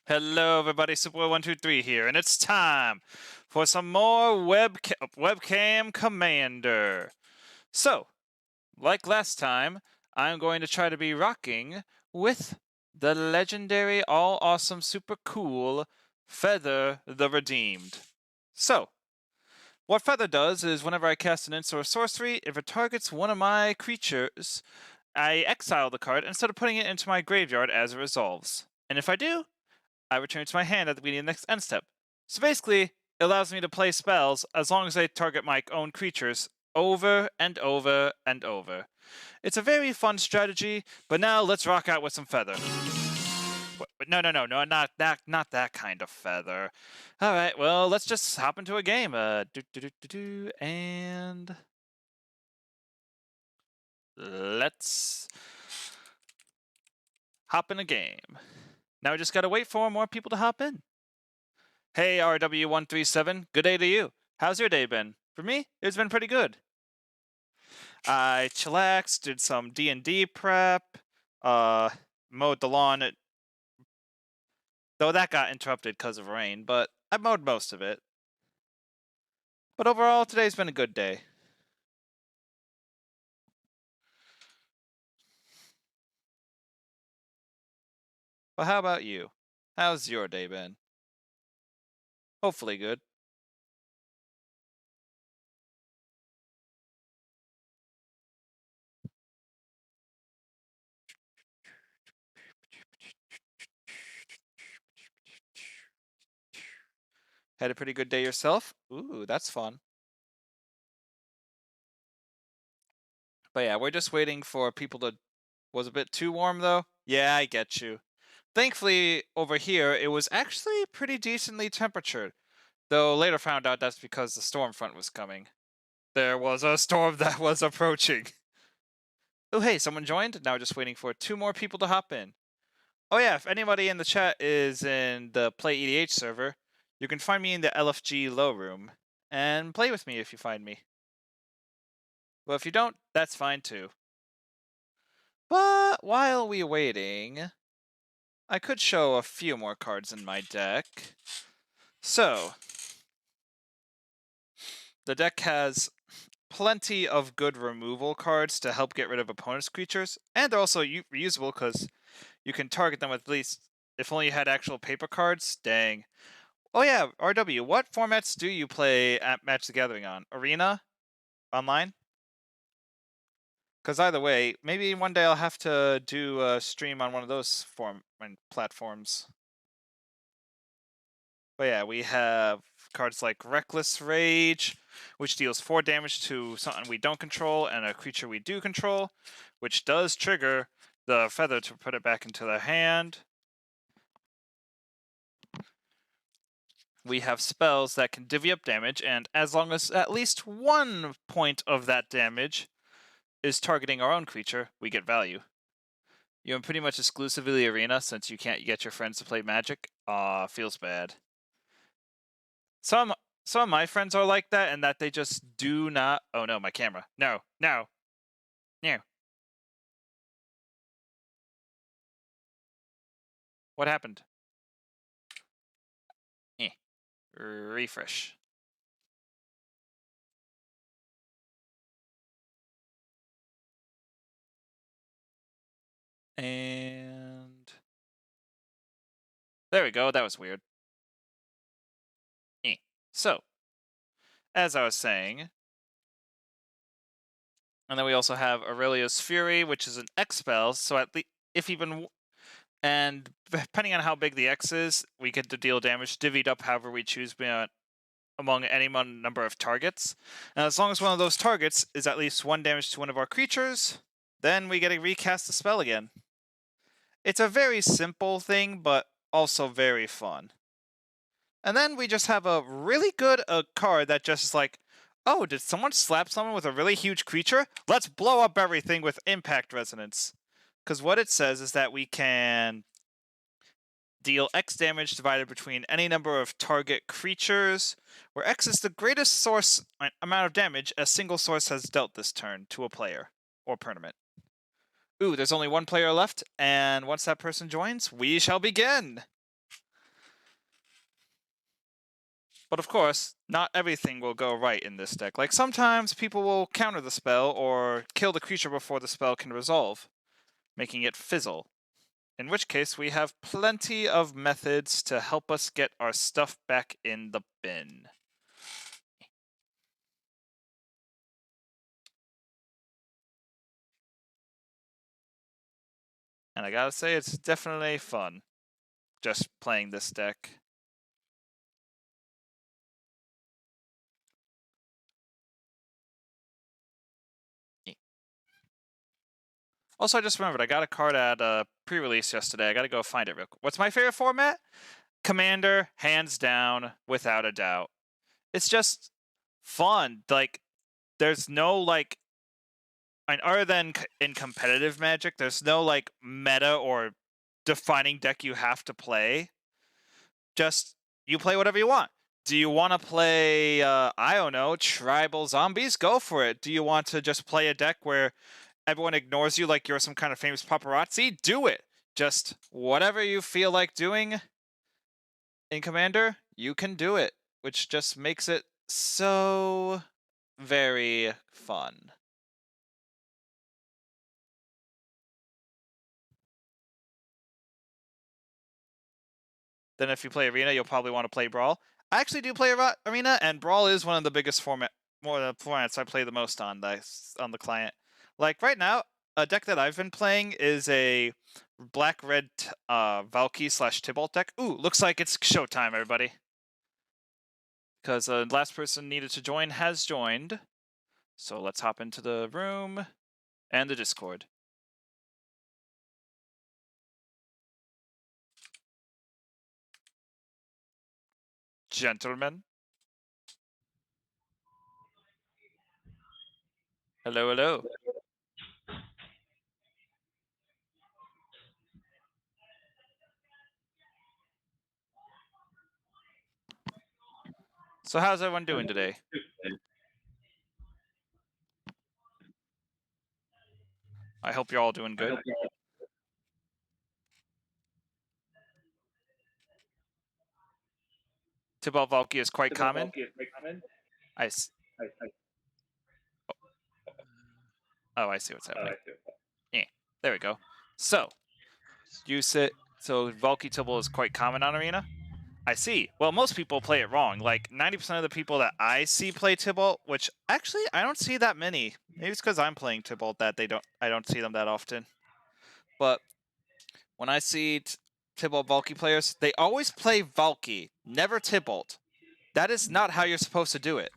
Hello everybody, Super123 here, and it's time for some more Webcam Commander. So, like last time, I'm going to try to be rocking with the legendary, all-awesome, super cool Feather the Redeemed. So, what Feather does is whenever I cast an instant or sorcery, if it targets one of my creatures, I exile the card instead of putting it into my graveyard as it resolves. And if I do, I return to my hand at the beginning of the next end step. So basically, it allows me to play spells as long as I target my own creatures over and over and over. It's a very fun strategy, but now let's rock out with some Feather. No, not that kind of Feather. All right, well, let's just hop into a game. And let's hop in a game. Now we just gotta wait for more people to hop in. Hey, RW137, good day to you. How's your day been? For me, it's been pretty good. I chillaxed, did some D&D prep, mowed the lawn, though that got interrupted because of rain, but I mowed most of it. But overall, today's been a good day. But how about you? How's your day been? Hopefully good. Had a pretty good day yourself? Ooh, that's fun. But yeah, we're just waiting for people to... Was a bit too warm though? Yeah, I get you. Thankfully, over here, it was actually pretty decently temperatured. Though later found out that's because the storm front was coming. There was a storm that was approaching. Oh hey, someone joined? Now just waiting for 2 more people to hop in. Oh yeah, if anybody in the chat is in the Play EDH server, you can find me in the LFG low room. And play with me if you find me. But if you don't, that's fine too. But while we're waiting, I could show a few more cards in my deck. So, the deck has plenty of good removal cards to help get rid of opponent's creatures, and they're also reusable because you can target them with at least... If only you had actual paper cards, dang. Oh yeah, RW, what formats do you play at Match the Gathering on? Arena? Online? Because either way, maybe one day I'll have to do a stream on one of those platforms. But yeah, we have cards like Reckless Rage, which deals 4 damage to something we don't control and a creature we do control, which does trigger the feather to put it back into their hand. We have spells that can divvy up damage, and as long as at least 1 point of that damage is targeting our own creature, we get value. You're pretty much exclusively Arena since you can't get your friends to play Magic. Feels bad. Some of my friends are like that, and that they just do not... Oh no, my camera. No. What happened? Refresh. And... There we go, that was weird. So, as I was saying... And then we also have Aurelia's Fury, which is an X spell, so at least... If even... And depending on how big the X is, we get to deal damage divvied up however we choose among any number of targets. And as long as one of those targets is at least 1 damage to one of our creatures, then we get to recast the spell again. It's a very simple thing, but also very fun. And then we just have a really good card that just is like, oh, did someone slap someone with a really huge creature? Let's blow up everything with Impact Resonance. Because what it says is that we can deal X damage divided between any number of target creatures, where X is the greatest source amount of damage a single source has dealt this turn to a player or permanent. Ooh, there's only 1 player left, and once that person joins, we shall begin! But of course, not everything will go right in this deck. Like, sometimes people will counter the spell or kill the creature before the spell can resolve, making it fizzle. In which case, we have plenty of methods to help us get our stuff back in the bin. And I gotta say, it's definitely fun, just playing this deck. Also, I just remembered, I got a card at a pre-release yesterday. I gotta go find it real quick. What's my favorite format? Commander, hands down, without a doubt. It's just fun. Like, there's no, like... I mean, other than in competitive Magic, there's no, like, meta or defining deck you have to play. Just, you play whatever you want. Do you want to play, I don't know, tribal zombies? Go for it. Do you want to just play a deck where everyone ignores you like you're some kind of famous paparazzi? Do it. Just whatever you feel like doing in Commander, you can do it, which just makes it so very fun. then if you play Arena, you'll probably want to play Brawl. I actually do play Arena, and Brawl is one of the biggest formats I play the most on the client. Like right now, a deck that I've been playing is a black-red Valky / Tybalt deck. Ooh, looks like it's showtime, everybody. Because the last person needed to join has joined. So let's hop into the room and the Discord. Gentlemen. Hello, hello. So how's everyone doing today? I hope you're all doing good. Tybalt Valky is quite common. I Oh, I see what's happening. Yeah, there we go. So, use it. So Valky Tybalt is quite common on Arena. I see. Well, most people play it wrong. Like 90% of the people that I see play Tybalt, which actually I don't see that many. Maybe it's because I'm playing Tybalt that I don't see them that often. But when I see Tybalt Valky players, they always play Valky, never Tybalt. That is not how you're supposed to do it.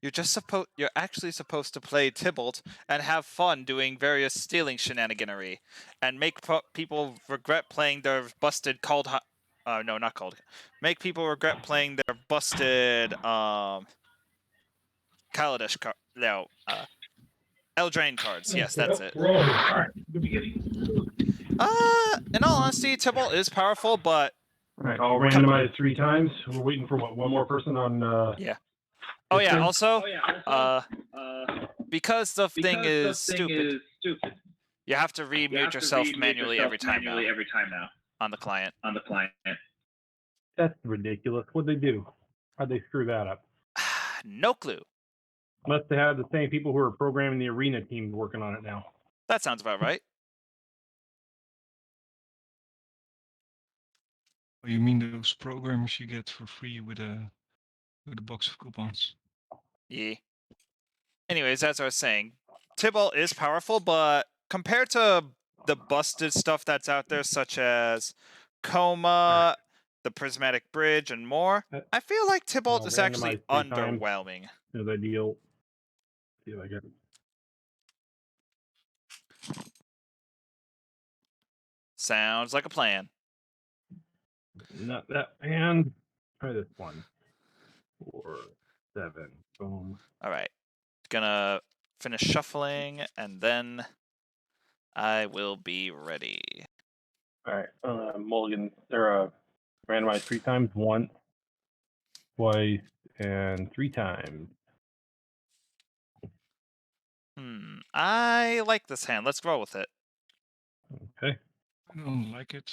You're actually supposed to play Tybalt and have fun doing various stealing shenaniganery and make people regret playing their busted no, not cold. Make people regret playing their busted Kaladesh card. No, Eldraine cards. Yes, that's it. In all honesty, Tybalt is powerful, but all right, I'll randomize 3 times. We're waiting for one more person on. Yeah. Oh yeah. Also, because the thing is stupid, you have to remute yourself manually every time now on the client. That's ridiculous. What'd they do? How'd they screw that up? No clue. Unless they have the same people who are programming the Arena team working on it now. That sounds about right. Oh, you mean those programmers you get for free with a box of coupons? Yeah. Anyways, as I was saying, Tybalt is powerful, but compared to the busted stuff that's out there, such as Coma, the Prismatic Bridge, and more, I feel like Tybalt is actually underwhelming. As I deal. See if I get it. Sounds like a plan. Not that hand. Try this one. 4, 7. Boom. All right. Gonna finish shuffling, and then I will be ready. All right. Mulligan. They're randomized 3 times. 1, twice, and 3 times. I like this hand. Let's roll with it. Okay. I don't like it,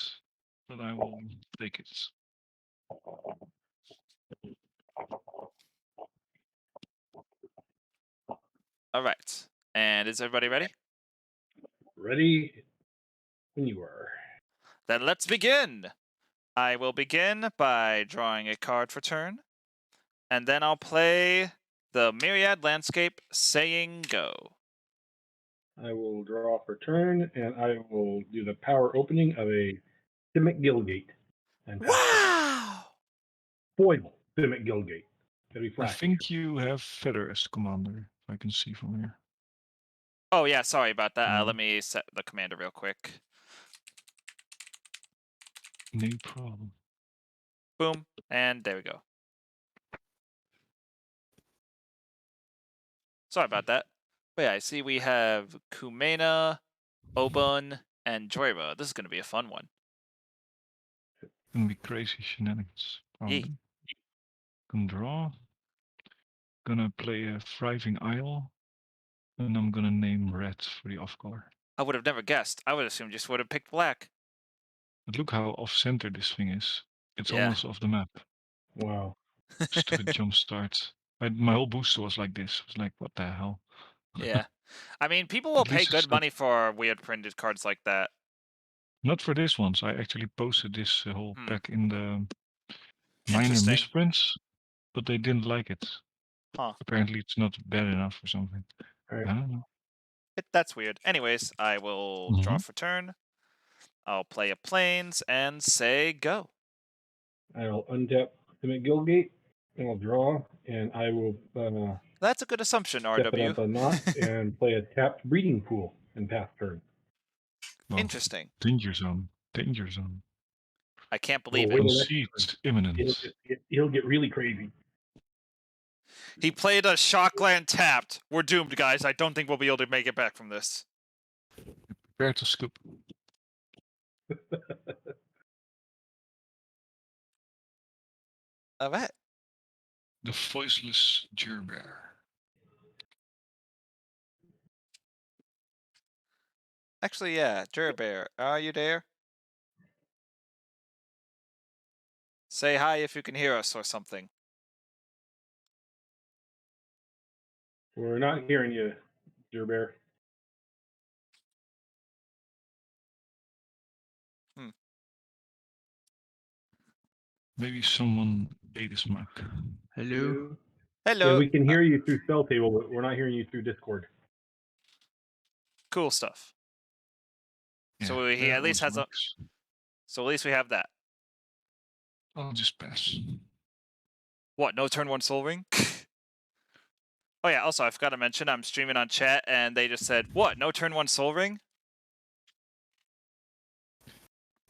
but I will take it. All right. And is everybody ready? Ready when you are. Then let's begin. I will begin by drawing a card for turn, and then I'll play the Myriad Landscape saying go. I will draw for turn, and I will do the power opening of a Simic Guildgate. And Wow! foil Simic Guildgate. I think you have Feather as commander, if I can see from here. Oh yeah, sorry about that. Let me set the commander real quick. No problem. Boom, and there we go. Sorry about that. But yeah, I see we have Kumena, Obon, and Joyba. This is going to be a fun one. Gonna be crazy shenanigans. Probably. Can draw. Gonna play a Thriving Isle. And I'm gonna name red for the off color. I would have never guessed. I would assume just would have picked black. But look how off center this thing is. It's almost off the map. Wow. Stupid jump start. My whole booster was like this. I was like, what the hell? Yeah. I mean, people will pay good money for weird printed cards like that. Not for this one. So I actually posted this whole pack in the minor Interesting. misprints, but they didn't like it. Huh. Apparently, it's not bad enough or something. All right. I don't know. That's weird. Anyways, I will draw for turn. I'll play a plains and say go. I'll untap Timid Guildgate, and I'll draw, and I will That's a good assumption, step it RW. up a notch and play a tapped breeding pool and pass turn. Well, Interesting. danger zone. Danger zone. I can't believe Well, it. wait till next Conceit turn. imminent. He'll get really crazy. He played a Shockland tapped. We're doomed, guys. I don't think we'll be able to make it back from this. Prepare to scoop. All right. The voiceless Gerbear. Actually, yeah, Bear, are you there? Say hi if you can hear us or something. We're not hearing you, Gerbear. Maybe someone ate his mic. Hello. Hello. Yeah, we can hear you through Spell Table, but we're not hearing you through Discord. Cool stuff. So Yeah, he that at least always has a. works. So at least we have that. I'll just pass. What? No turn one Soul Ring? Oh yeah. Also, I forgot to mention I'm streaming on chat, and they just said, "What? No turn one Soul Ring?"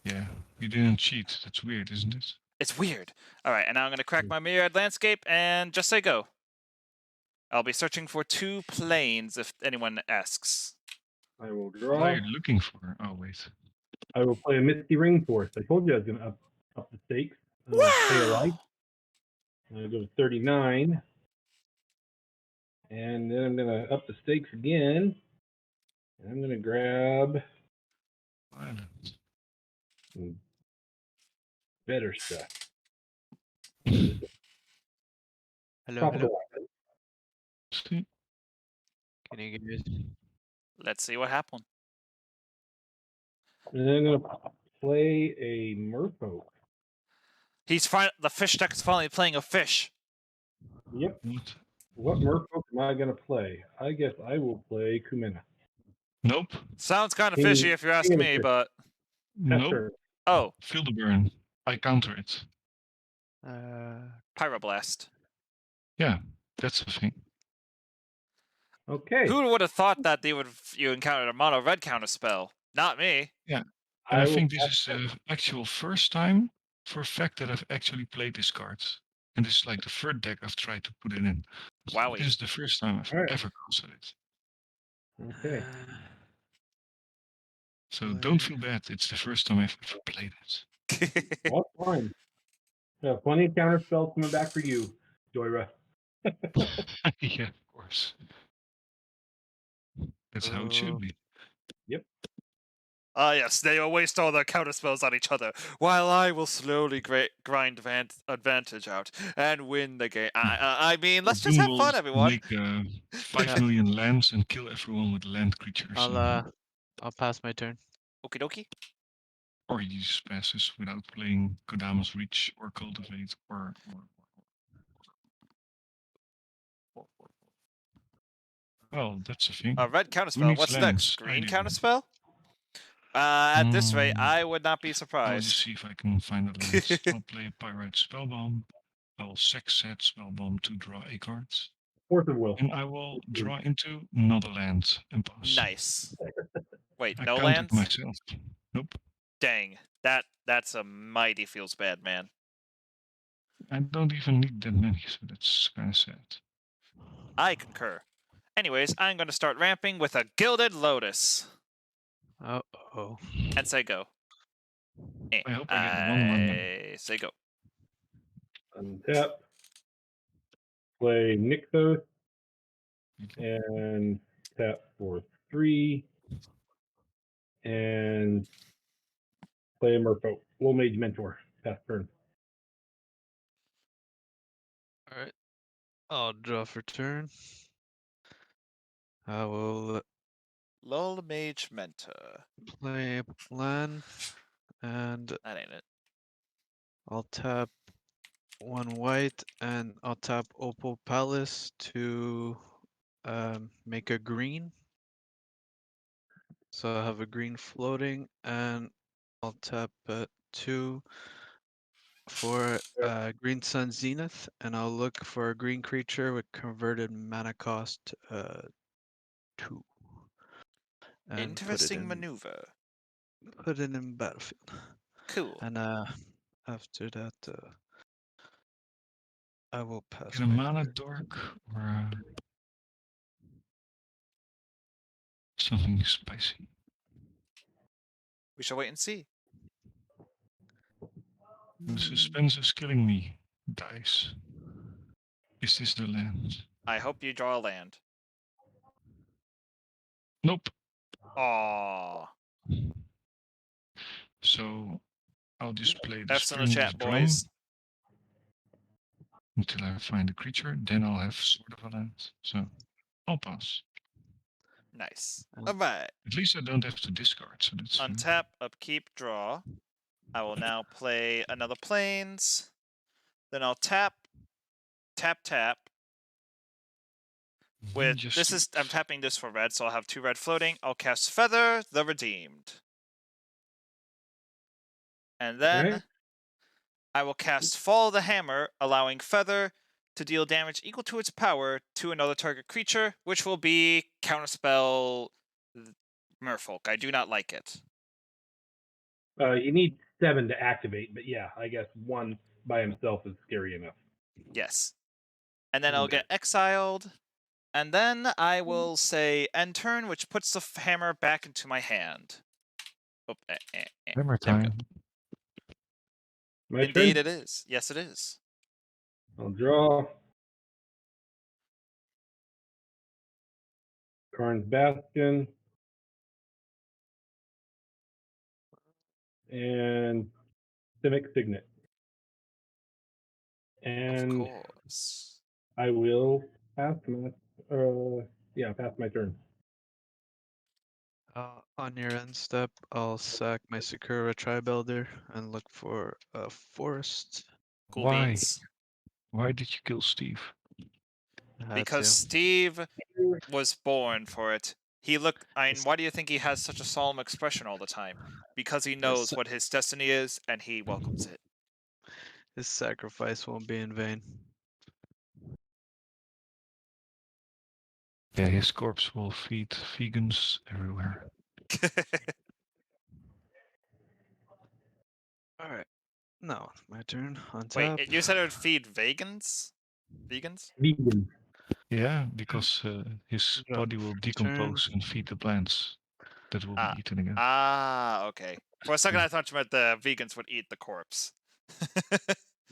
Yeah, you didn't cheat. That's weird, isn't it? It's weird. All right, and now I'm gonna crack my Myriad Landscape and just say go. I'll be searching for 2 planes if anyone asks. I will What draw. are you looking for? Oh, wait. I will play a Misty Ring Force. I told you I was going to up the stakes. Pay a life. I go to 39. And then I'm going to up the stakes again. And I'm going to grab Violent. some better stuff. Hello. Top of the Hello. line. See? Can you guys? Let's see what happened. And then I'm going to play a Merfolk. The fish deck is finally playing a fish. Yep. What? What Merfolk am I going to play? I guess I will play Kumena. Nope. Sounds kind of King- fishy if you ask king of me, fish. but Nope. Turn. oh, Feel the burn. I counter it. Pyroblast. Yeah, that's the thing. Okay. Who would have thought that you encountered a mono red counter spell? Not me. And I will think this pass is the actual first time for a fact that I've actually played this card. And this is like the third deck I've tried to put it in. Wowie. This is the first time I've Alright. ever casted it. Okay. So don't feel bad. It's the first time I've ever played it. Well, fine. Have plenty of counter spells coming back for you, Joyra. Yeah, of course. That's how it should be. Ah, yes, they will waste all their counter spells on each other, while I will slowly grind advantage out and win the game. I mean, let's just Doom have will fun, everyone. make 5 million lands and kill everyone with land creatures. I'll pass my turn. Okie dokie. Or he just passes without playing Kodama's Reach or Cultivate or. Well, that's the thing. A red Who counterspell. needs What's lands? next? I Green do. counterspell? At this rate, I would not be I'll just surprised. see if I can find the lands. I'll play a Pyrite Spellbomb. I'll Sex Set Spellbomb to draw a card. Force of Will. And I will draw into another land and pass. Nice. Wait, I no countered lands? myself. Nope. Dang. That's a mighty feels bad, man. I don't even need that many, so that's kind of sad. I concur. Anyways, I'm going to start ramping with a Gilded Lotus. Oh. And say go. I hope I get 1/1. I say go. Untap. Play Nixos. And tap for 3. And play a Merfolk. Wool Mage Mentor. Pass turn. Alright. I'll draw for turn. I will Lull Mage Mentor. Play land, and That ain't it. I'll tap 1 white, and I'll tap Opal Palace to make a green. So I have a green floating, and I'll tap 2 for Green Sun Zenith, and I'll look for a green creature with converted mana cost 2. And Interesting maneuver. put it in battlefield. Cool. And after that, I will pass Get a my mana turn. dork or something spicy. We shall wait and see. The suspense is killing me. Dice. Is this the land? I hope you draw a land. Nope. Aww. So I'll just play the F's in the Springless chat, Drum boys. until I find a creature. Then I'll have sort of a land. So I'll pass. Nice. Um, Alright. At least I don't have to discard, so that's Untap, upkeep, draw. I will now play another planes. Then I'll tap, tap, tap. With Ninja this is I'm Steve. tapping this for red, so I'll have 2 red floating. I'll cast Feather the Redeemed. And then Okay. I will cast Fall the Hammer, allowing Feather to deal damage equal to its power to another target creature, which will be Counterspell Merfolk. I do not like it. You need 7 to activate, but yeah, I guess 1 by himself is scary enough. Yes. And then I'll Okay. get exiled. And then I will say end turn, which puts the hammer back into my hand. Oh, Hammer there we go. time. My Indeed, turn. it is. Yes, it is. I'll draw. Karn's Bastion. And Civic Signet. Of And course. I will pass my pass my turn. on your end step, I'll sack my Sakura Tribuilder and look for a forest. Cool Why? beans. Why did you kill Steve? I had Because to. Steve was born for it. He looked. I mean, why do you think he has such a solemn expression all the time? Because he knows what his destiny is, and he welcomes it. His sacrifice won't be in vain. Yeah, his corpse will feed vegans everywhere. All right, now my turn on Wait, top. you said it would feed vegans? Vegans? Vegan. Yeah, because his Drop body will for turn. decompose and feed the plants that will be eaten again. Okay. For a second, I thought you meant the vegans would eat the corpse.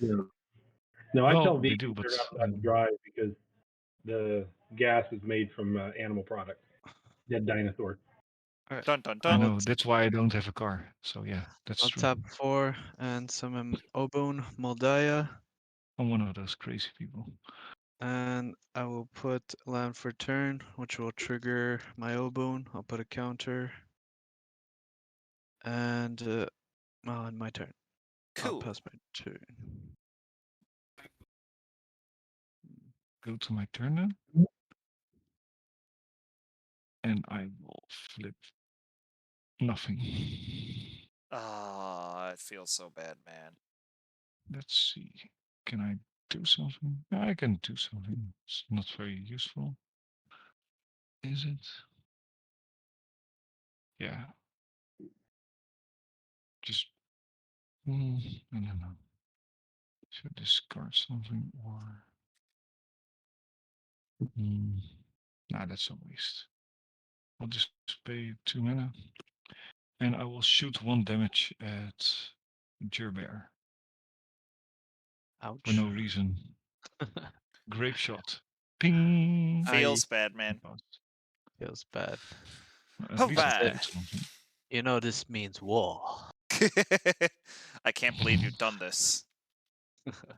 Yeah. No, I Well, tell they vegans do, but they're not allowed to drive because the gas is made from animal products. Dead dinosaurs. All right, Dun dun I dun. know that's why I don't have a car. So yeah, that's I'll true. tap 4 and summon Obun Moldaya, I'm one of those crazy people. and I will put land for turn, which will trigger my Obun. I'll put a counter, and on my turn, I'll Cool. pass my turn. Go to my turn then. And I will flip nothing. Ah, it feels so bad, man. Let's see. Can I do something? Yeah, I can do something. It's not very useful. Is it? Yeah. Just, I don't know. Should I discard something or? Nah, that's a waste. I'll just pay 2 mana. And I will shoot 1 damage at Gerbear Ouch. for no reason. Grape shot. Ping! Feels bad, man. Feels bad. At least I Alright. did something. You know this means war. I can't believe you've done this.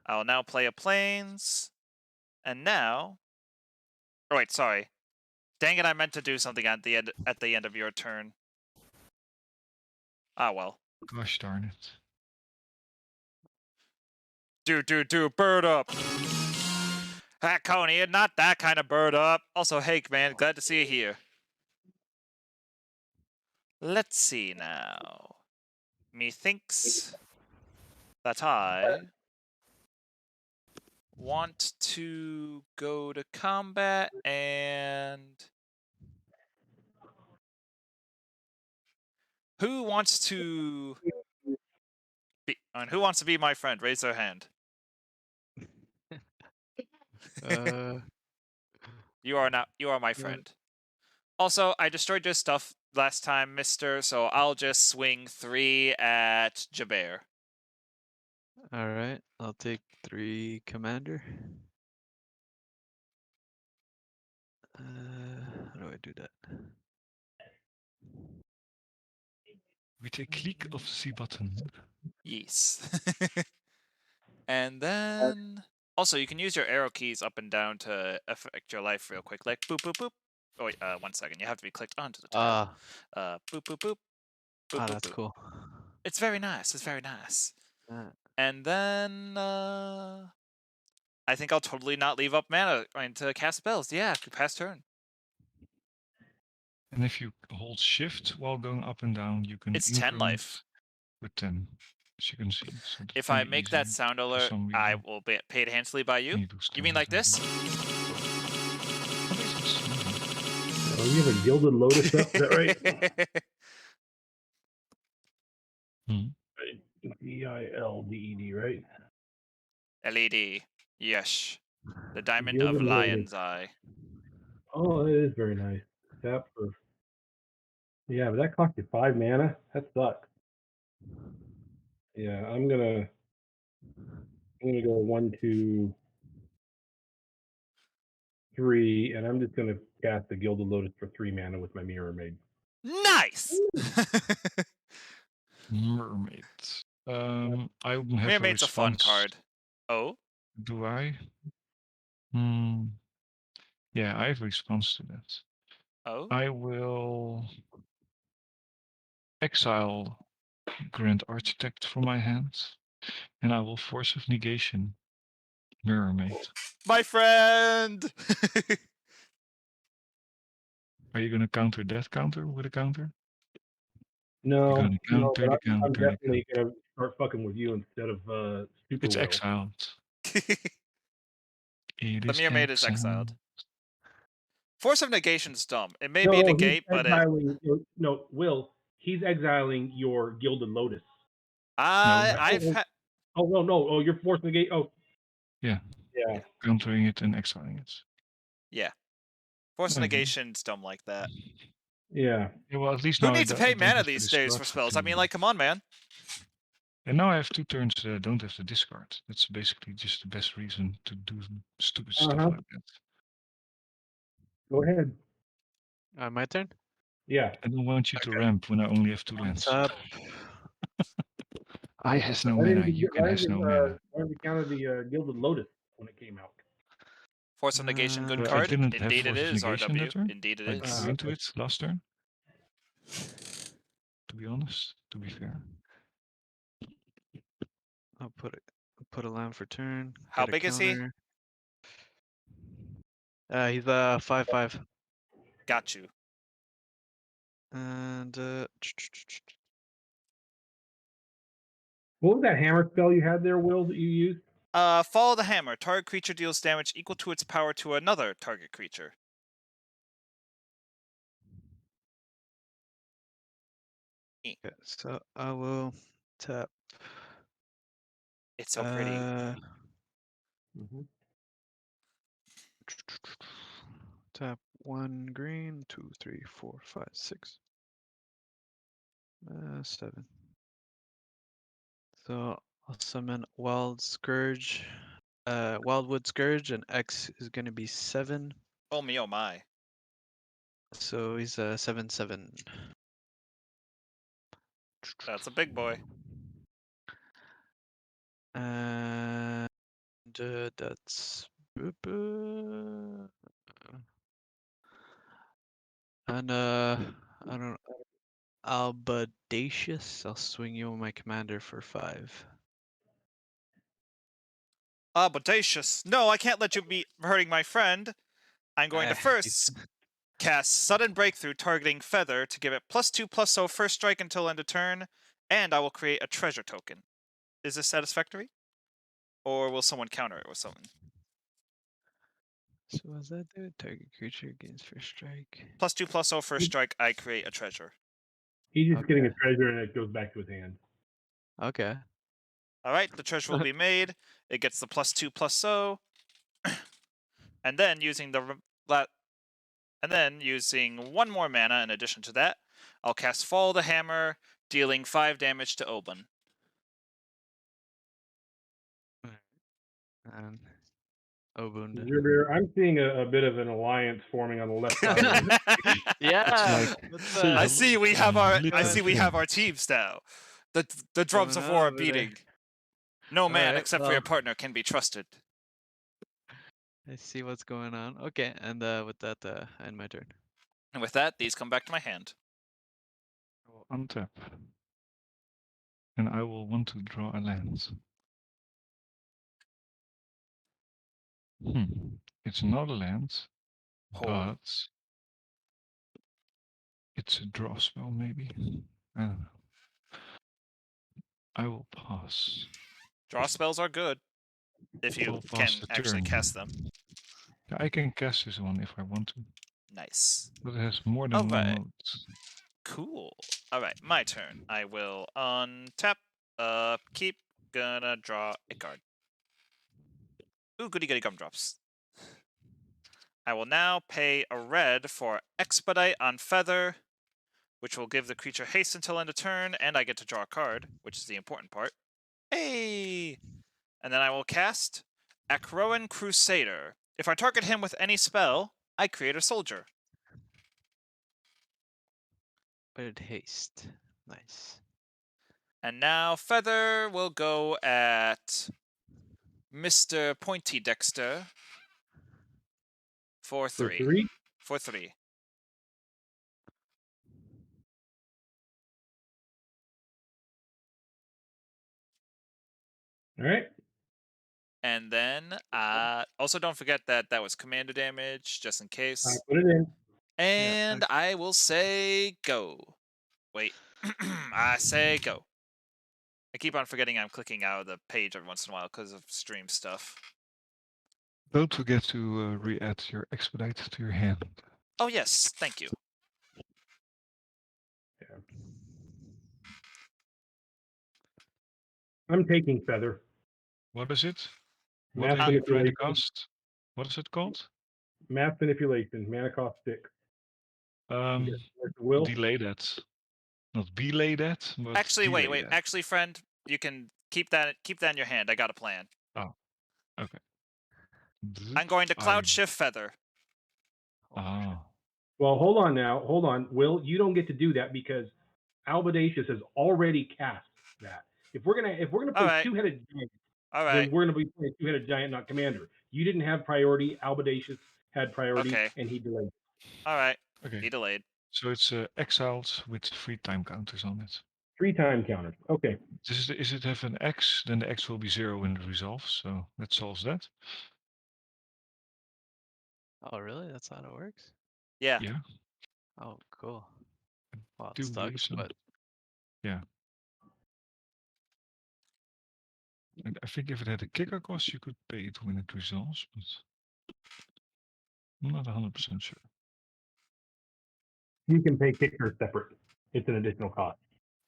I'll now play a plains. And now... Oh, wait, sorry. Dang it! I meant to do something at the end of your turn. Ah well. Gosh darn it. Do bird up. Ah, Coney, not that kind of bird up. Also, hey man, glad to see you here. Let's see now. Methinks that I want to go to combat and who wants to be my friend? Raise their hand. You are my friend. Also, I destroyed your stuff last time, mister, so I'll just swing 3 at Jabert. All right, I'll take 3 commander. How do I do that? With a click of the button. Yes. And then also you can use your arrow keys up and down to affect your life real quick, like boop boop boop. Oh wait, 1 second. You have to be clicked onto the tile. Boop boop boop. Boop boop That's boop. cool. It's very nice. It's very nice. Uh, And then I think I'll totally not leave up mana to cast spells. Yeah, pass turn. And if you hold shift while going up and down, you can It's 10 increment life. with 10, as you can see. So that's If I very make easy that sound for alert, some I reason. will be paid handsomely by you. And you do You mean like this? Oh, you have a Gilded Lotus up, is that right? Gilded, right? LED. Yes. The diamond Gilded of Lotus. Lion's Eye. Oh, it is very nice. Tap for. Yeah, but that cost you 5 mana. That sucks. Yeah, I'm gonna go 1, 2, 3, and I'm just gonna cast the Gilded Lotus for 3 mana with my Mirror Maid. Nice. Mermaid. I wouldn't have Mermaid's a a fun response. card. Oh. Do I? Yeah, I have a response to that. Oh. I will exile Grand Architect from my hand, and I will Force of Negation Mirror Maid. My friend. Are you gonna counter that counter with a counter? No, You're gonna counter but the I'm counter. definitely gonna start fucking with you instead of Super It's Will. exiled. It The is Mermaid is exiled. Force of Negation's dumb. It may be negate, but no, Will. He's exiling your Gilded Lotus. I've had. Oh no! Oh, you're Force Negate. Oh. Yeah. Countering it and exiling it. Yeah. Force of Negation's dumb like that. Yeah. Well, at least Who now needs to pay mana these days for spells? I mean, like, come on, man. And now I have 2 turns that I don't have to discard. That's basically just the best reason to do stupid stuff like that. Go ahead. My turn? Yeah. I don't want you to ramp when I only have 2 lands. Up. I has no mana, you can has no mana. Why did we counter the Gilded Lotus when it came out? Force of Negation, good I card. didn't Indeed have it Force is, of Negation RW. that turn. Indeed it I is. drew into it last turn. To be honest, to be fair. I'll put a land for turn. How Get a big is he? counter. He's 5/5. Got you. And What was that hammer spell you had there, Will, that you used? Follow the hammer. Target creature deals damage equal to its power to another target creature. okay, so I will tap. It's so pretty. Tap 1 green, 2, 3, 4, 5, 6, 7. So I'll summon Wildwood Scourge, and X is gonna be 7. Oh me, oh my. So he's 7/7. That's a big boy. And that's And I don't know. Albadacious. I'll swing you on my commander for 5. Bodacious. No, I can't let you be hurting my friend. I'm going to first cast Sudden Breakthrough targeting Feather to give it +2/+0 first strike until end of turn, and I will create a treasure token. Is this satisfactory? Or will someone counter it with something? So what does that do? Target creature gains first strike. +2/+0 first strike, I create a treasure. He's just getting a Okay. treasure and it goes back to his hand. Okay. Alright, the treasure will be made. It gets the +2/+0. And then using using one more mana in addition to that, I'll cast Fall the Hammer, dealing 5 damage to Oban. And Obund. I'm seeing a bit of an alliance forming on the left side. Of the Yeah. like- What's Say I hello. see we have our Little teams now. The drums of Going war are on over there? beating. No man Alright, except for your partner can be trusted. I see what's going on. Okay, and with that, I end my turn. And with that, these come back to my hand. I will untap. And I will want to draw a land. It's not a land, Oh. but it's a draw spell maybe. I don't know. I will pass. Draw spells are good if you I'll pass can the actually turn. cast them. I can cast this one if I want to. Nice. But it has more than one Alright. mode. Cool. Alright, my turn. I will untap, keep, gonna draw a card. Ooh, goody goody gumdrops. I will now pay a red for Expedite on Feather, which will give the creature haste until end of turn, and I get to draw a card, which is the important part. Hey! And then I will cast Acroan Crusader. If I target him with any spell, I create a soldier. But it haste. Nice. And now Feather will go at Mr. Pointy Dexter for 3. For 3? For 3. All right. And then, also don't forget that that was commander damage, just in case. I put it in. And I will say go. Wait. I say go. I keep on forgetting I'm clicking out of the page every once in a while because of stream stuff. Don't forget to re-add your Expedite to your hand. Oh, yes. Thank you. Yeah. I'm taking Feather. What is it? Mass What are you trying to manipulation. cast? What is it called? Mass manipulation. Mana cost 6. Will. Delay that. Not belay that, but Actually, wait. delay that. Actually, friend, you can keep that in your hand. I got a plan. Oh, okay. I'm going to Cloud Shift Feather. Ah. Well, hold on now. Hold on. Will, you don't get to do that because Albadacious has already cast that. If we're gonna play Alright. two-headed giant, Alright. then we're gonna be playing two-headed giant, not commander. You didn't have priority. Albadacious had priority, Okay. and he delayed. Alright. Okay. He delayed. So it's exiled with 3 time counters on it. 3 time counters. Okay. Is it have an X? Then the X will be 0 when it resolves. So that solves that. Oh, really? That's how it works? Yeah. Yeah. Oh, cool. Well, Do it sucks, believe so. but Yeah. And I think if it had a kicker cost, you could pay it when it resolves, but I'm not 100% sure. You can pay kicker separate. It's an additional cost.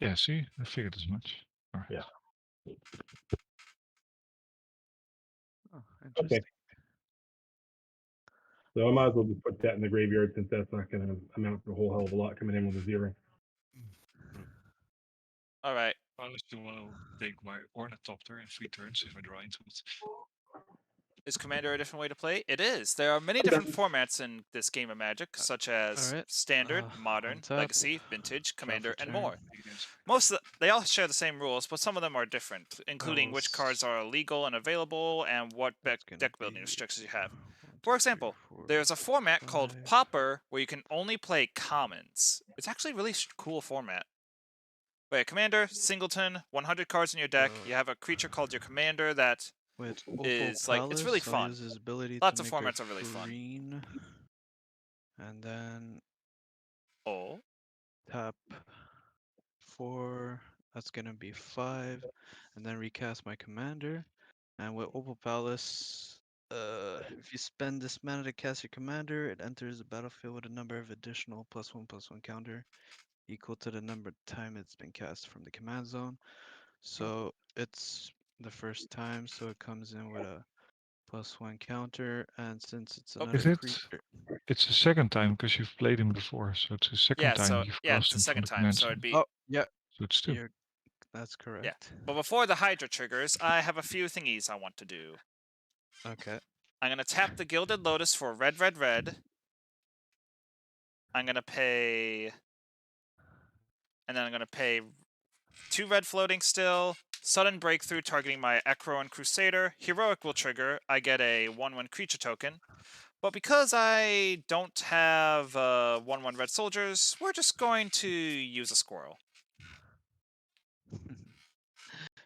Yeah, see, I figured as much. All right. Yeah. oh, interesting. Okay. So I might as well just put that in the graveyard since that's not going to amount to a whole hell of a lot coming in with a 0. Alright. Unless you want to take my Ornithopter in 3 turns if I draw into it. Is Commander a different way to play? It is. There are many different formats in this game of Magic, such as Alright. Standard, Modern, untap, Legacy, Vintage, Commander, and more. Most They all share the same rules, but some of them are different, including which cards are illegal and available, and what deck building restrictions you have. For example, there's a format called 5. Pauper where you can only play commons. It's actually a really cool format. Wait, commander, singleton, 100 cards in your deck. You have a creature called your commander that With Opal is like, it's really Palace, I'll fun. use his ability Lots to of make a formats are really fun. green. And then Oh, tap 4. That's gonna be 5. And then recast my commander. And with Opal Palace, if you spend this mana to cast your commander, it enters the battlefield with a number of additional +1/+1 counter equal to the number of time it's been cast from the command zone. So it's the first time, so it comes in with a +1 counter, and since it's Oh, another Is it? creature, It's the second time because you've played him before, so it's the second yeah, time so you've yeah, cast it's the him from second the time, command so zone. it'd be oh yeah, So it's 2. that's yeah. correct. But before the Hydra triggers, I have a few thingies I want to do. Okay. I'm gonna tap the Gilded Lotus for red, red, red. I'm gonna pay, and then I'm gonna pay 2 red floating still. Sudden Breakthrough targeting my Ekro and Crusader. Heroic will trigger. I get a 1/1 creature token. But because I don't have 1/1 red soldiers, we're just going to use a squirrel.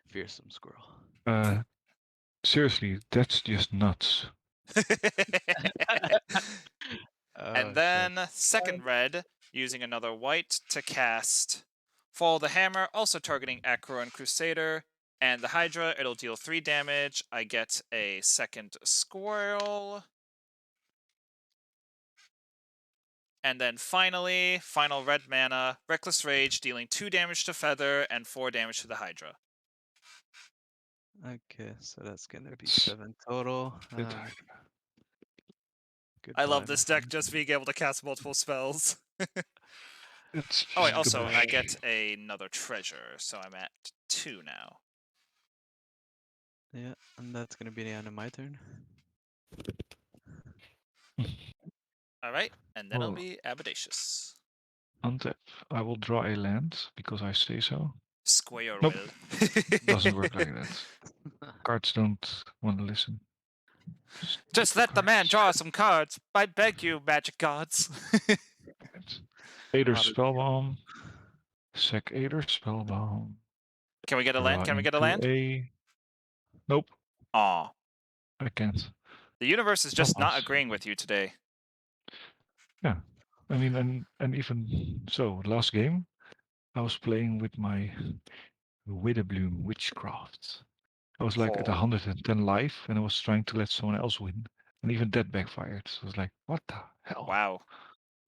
Fearsome squirrel. Seriously, that's just nuts. Oh, And then second red, using another white to cast Fall the Hammer, also targeting Ekro and Crusader. And the Hydra, it'll deal 3 damage. I get a second squirrel. And then finally, final red mana, Reckless Rage, dealing 2 damage to Feather and 4 damage to the Hydra. Okay, so that's gonna be It's 7 total. it- I Goodbye, love my this deck friend. just being able to cast multiple spells. it's Oh wait, just also I goodbye. get another treasure, so I'm at 2 now. Yeah, and that's gonna be the end of my turn. Alright, and then I'll Well, be Abadacious. untap. I will draw a land because I say so. Square Nope, will. doesn't work like that. Cards don't want to listen. Just Stupid let the man cards. draw some cards. I beg you, magic gods. Aether How to Spellbomb. Sack Aether Spellbomb. Can we get a land? Draw Can we get a into land? a. Nope, Aw. I can't. The universe is I'll just not pass. agreeing with you today. Yeah, I mean, and even so, last game I was playing with my Witherbloom Witchcraft. I was like at Oh. 110 life, and I was trying to let someone else win, and even that backfired. So I was like, what the hell? Wow.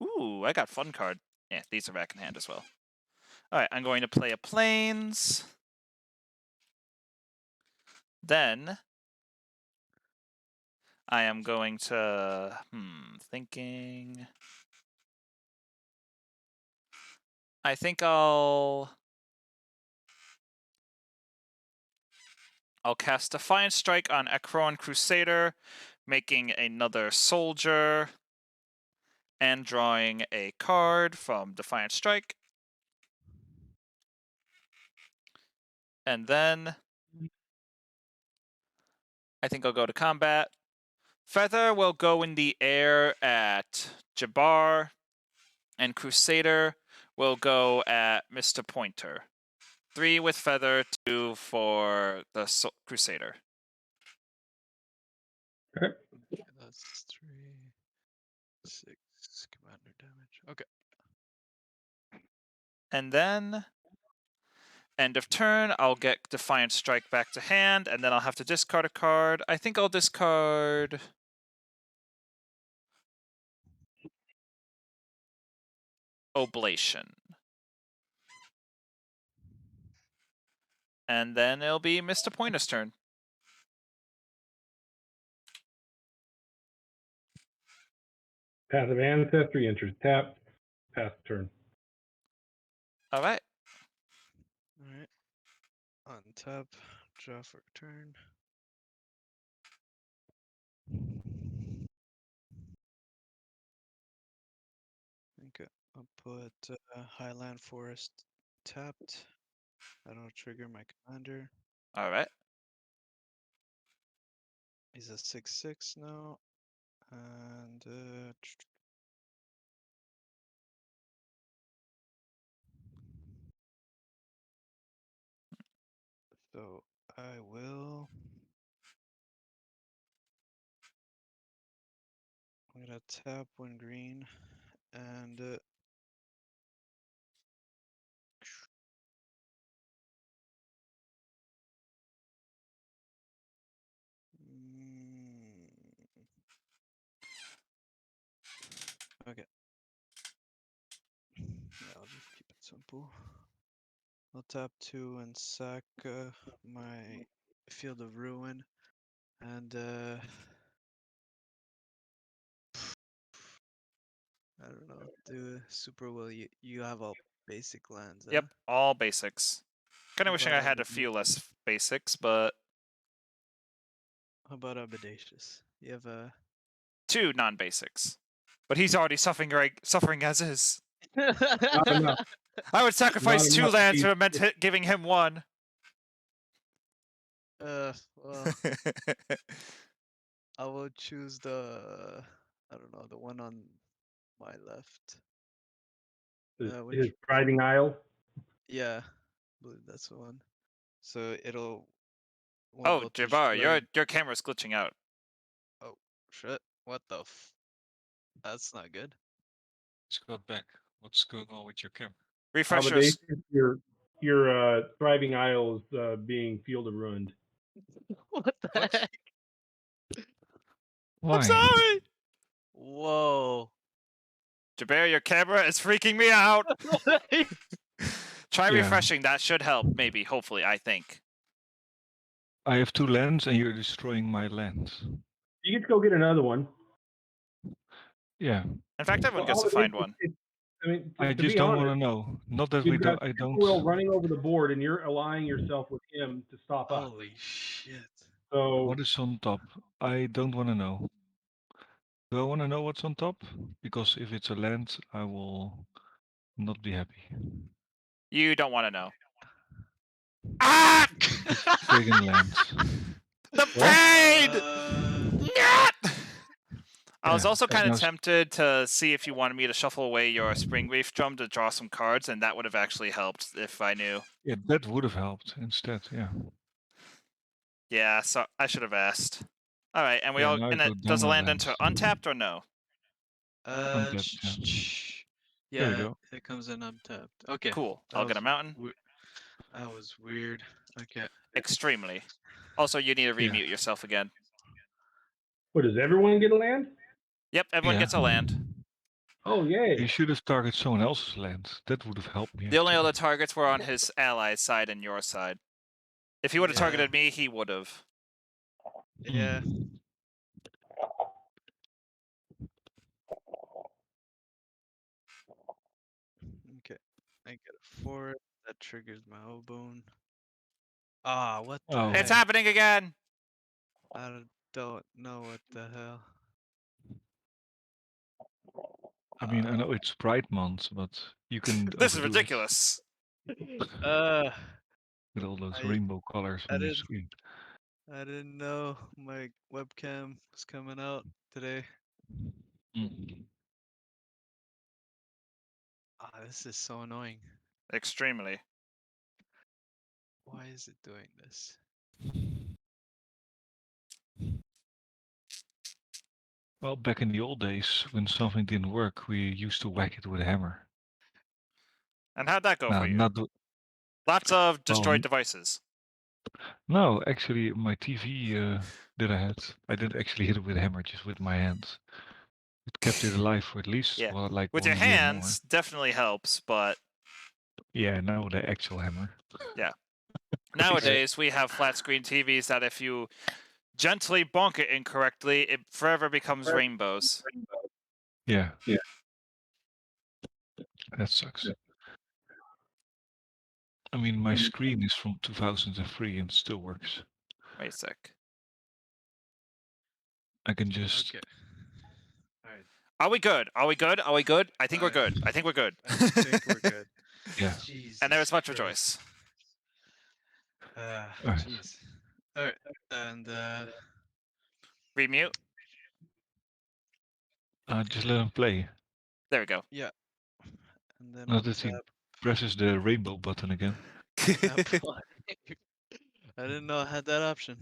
Ooh, I got fun card. Yeah, these are back in hand as well. Alright, I'm going to play a Plains. Then I am going to thinking. I think I'll cast Defiant Strike on Ekron Crusader, making another soldier and drawing a card from Defiant Strike. And then I think I'll go to combat. Feather will go in the air at Jabbar, and Crusader will go at Mr. Pointer. 3 with Feather, 2 for the Crusader. Okay. That's 3, 6 commander damage. Okay. And then end of turn, I'll get Defiant Strike back to hand, and then I'll have to discard a card. I think I'll discard Oblation. And then it'll be Mr. Pointer's turn. Passive Ancestry enters tap. Pass turn. Alright. Alright. Untap, draw for turn. Okay, I'll put Highland Forest tapped. That'll trigger my commander. Alright. He's a 6/6 now. And so I will. I'm gonna tap 1 green and okay. Yeah, I'll just keep it simple. I'll tap 2 and sack my Field of Ruin, and I don't know, do super well. You have all basic lands, Yep, all basics. Kind of How wishing about I had a few less basics, but How about Audacious? You have a 2 non-basics. But he's already suffering as is. Not enough. I would Not sacrifice 2 enough. lands if it meant giving him 1. Well, I will choose the I don't know, the one on my left. His driving aisle. Yeah, I believe that's the one. So it'll won't Oh, go through Jabbar, shred. your camera's glitching out. Oh shit! What the? That's not good. Just got back. What's going on with your camera? Refresh your Your thriving aisle is being field of ruined. What the What? heck? Why? I'm sorry! Whoa! Jabbar, your camera is freaking me out! Try Yeah. refreshing, that should help, maybe, hopefully, I think. I have 2 lands and you're destroying my lands. You get to go get another one. Yeah. In fact, everyone Well, gets to find one. I mean, I to just be don't honest, want to know. Not that you've got I Super don't. Will running over the board, and you're aligning yourself with him to stop us. Holy shit! So What is on top? I don't want to know. Do I want to know what's on top? Because if it's a land, I will not be happy. You don't want to know. Ah! It's friggin' lands. The Well, pain! I was Yeah, also kind of now tempted to see if you wanted me to shuffle away your Spring Reef Drum to draw some cards, and that would have actually helped if I knew. yeah, that would have helped instead. Yeah. Yeah, so I should have asked. All right, and we Yeah, all now I and go it down does it my land lands. into untapped or no? Untapped, yeah. Yeah, There we go. it comes in untapped. Okay. Cool. That I'll get was a mountain. That was weird. Okay. Extremely. Also, you need to Yeah. remute yourself again. what, does everyone get a land? Yep, everyone Yeah. gets a land. Oh, yay. You should have targeted someone else's land. That would have helped me. The only actually. other targets were on his allies' side and your side. If he would have Yeah. targeted me, he would have. Yeah. Hmm. Okay. I get a 4. That triggers my O-bone. Ah, what the Oh. It's heck? happening again! I don't know what the hell. I mean, I know it's Pride Month, but you can This is overdo ridiculous. Uh, it with all those I- rainbow colors I on your didn't- screen. I didn't know my webcam was coming out today. Mm. Ah, this is so annoying. Extremely. Why is it doing this? Well, back in the old days, when something didn't work, we used to whack it with a hammer. And how'd that go Now, for you? not the, Lots of well, destroyed devices. no, actually, my TV that I didn't actually hit it with a hammer, just with my hands. It kept it alive for at least Yeah. like With 1 your year more. hands, definitely helps, but Yeah, no, the actual hammer. yeah. Nowadays, we have flat screen TVs that if you gently bonk it incorrectly, it forever becomes rainbows. Yeah. Yeah. That sucks. I mean, my screen is from 2003 and still works. Wait a sec. I can just. Okay. All right. Are we good? Are we good? Are we good? I think we're good. I think we're good. I think we're good. Yeah. Jesus And there is much for Christ. choice. Alright. Jeez. All right. And Remute. Just let him play. There we go. Yeah. And then Not I'll that he tap. presses the rainbow button again. Tap one. I didn't know I had that option.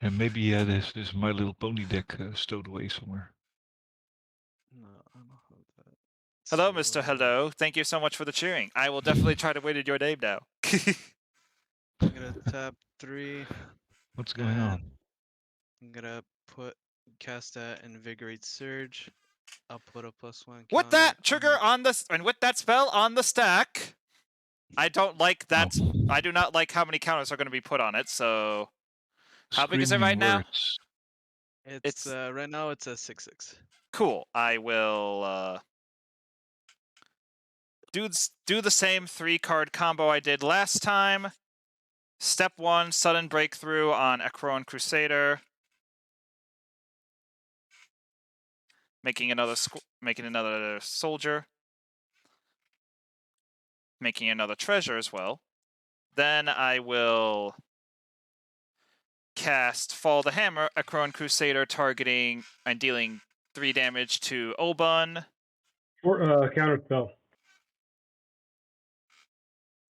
And maybe he had his My Little Pony deck stowed away somewhere. No, I don't have that. Hello, So, Mr. Hello. Thank you so much for the cheering. I will definitely try to wait at your name now. I'm gonna tap 3. What's going and on? I'm gonna cast that Invigorate Surge. I'll put a +1 With counter. that trigger on this, and with that spell on the stack, I don't like that. Oh. I do not like how many counters are going to be put on it. So, how big is it right Screaming now? words. It's right now it's a 6/6. Cool. I will do the same 3-card combo I did last time. Step 1, sudden breakthrough on Ekron Crusader, making another soldier, making another treasure as well. Then I will cast Fall the Hammer, Ekron Crusader, targeting and dealing 3 damage to Obun. Or counter spell.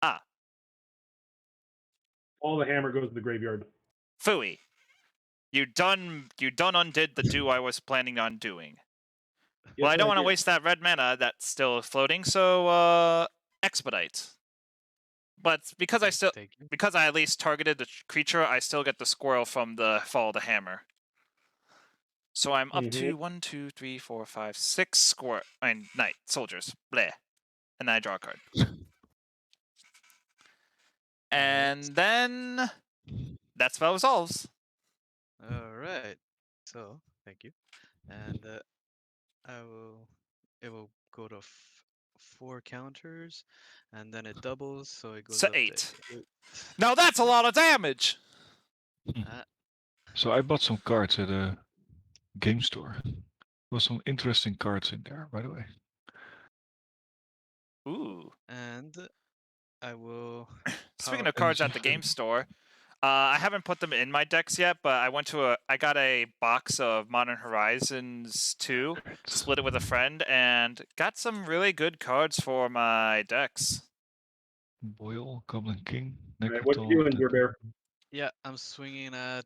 Ah. All the hammer goes to the graveyard. Phooey. You done undid the do I was planning on doing. Yes, Well, I don't want to did. waste that red mana that's still floating, so expedite. But because Thank you. because I at least targeted the creature, I still get the squirrel from the Fall of the Hammer. So I'm up to 1, 2, 3, 4, 5, 6 knight soldiers. Bleh. And then I draw a card. And then that spell resolves. All right. So thank you. And it will go to 4 counters, and then it doubles, so it goes So up 8. to 8. Now that's a lot of damage. So I bought some cards at a game store. There was some interesting cards in there, by the way. Ooh. And I will. Speaking of cards at the game store, I haven't put them in my decks yet, but I got a box of Modern Horizons 2, split it with a friend, and got some really good cards for my decks. Boyle, Goblin King, Right, what you doing, Dear Bear? Yeah, I'm swinging at.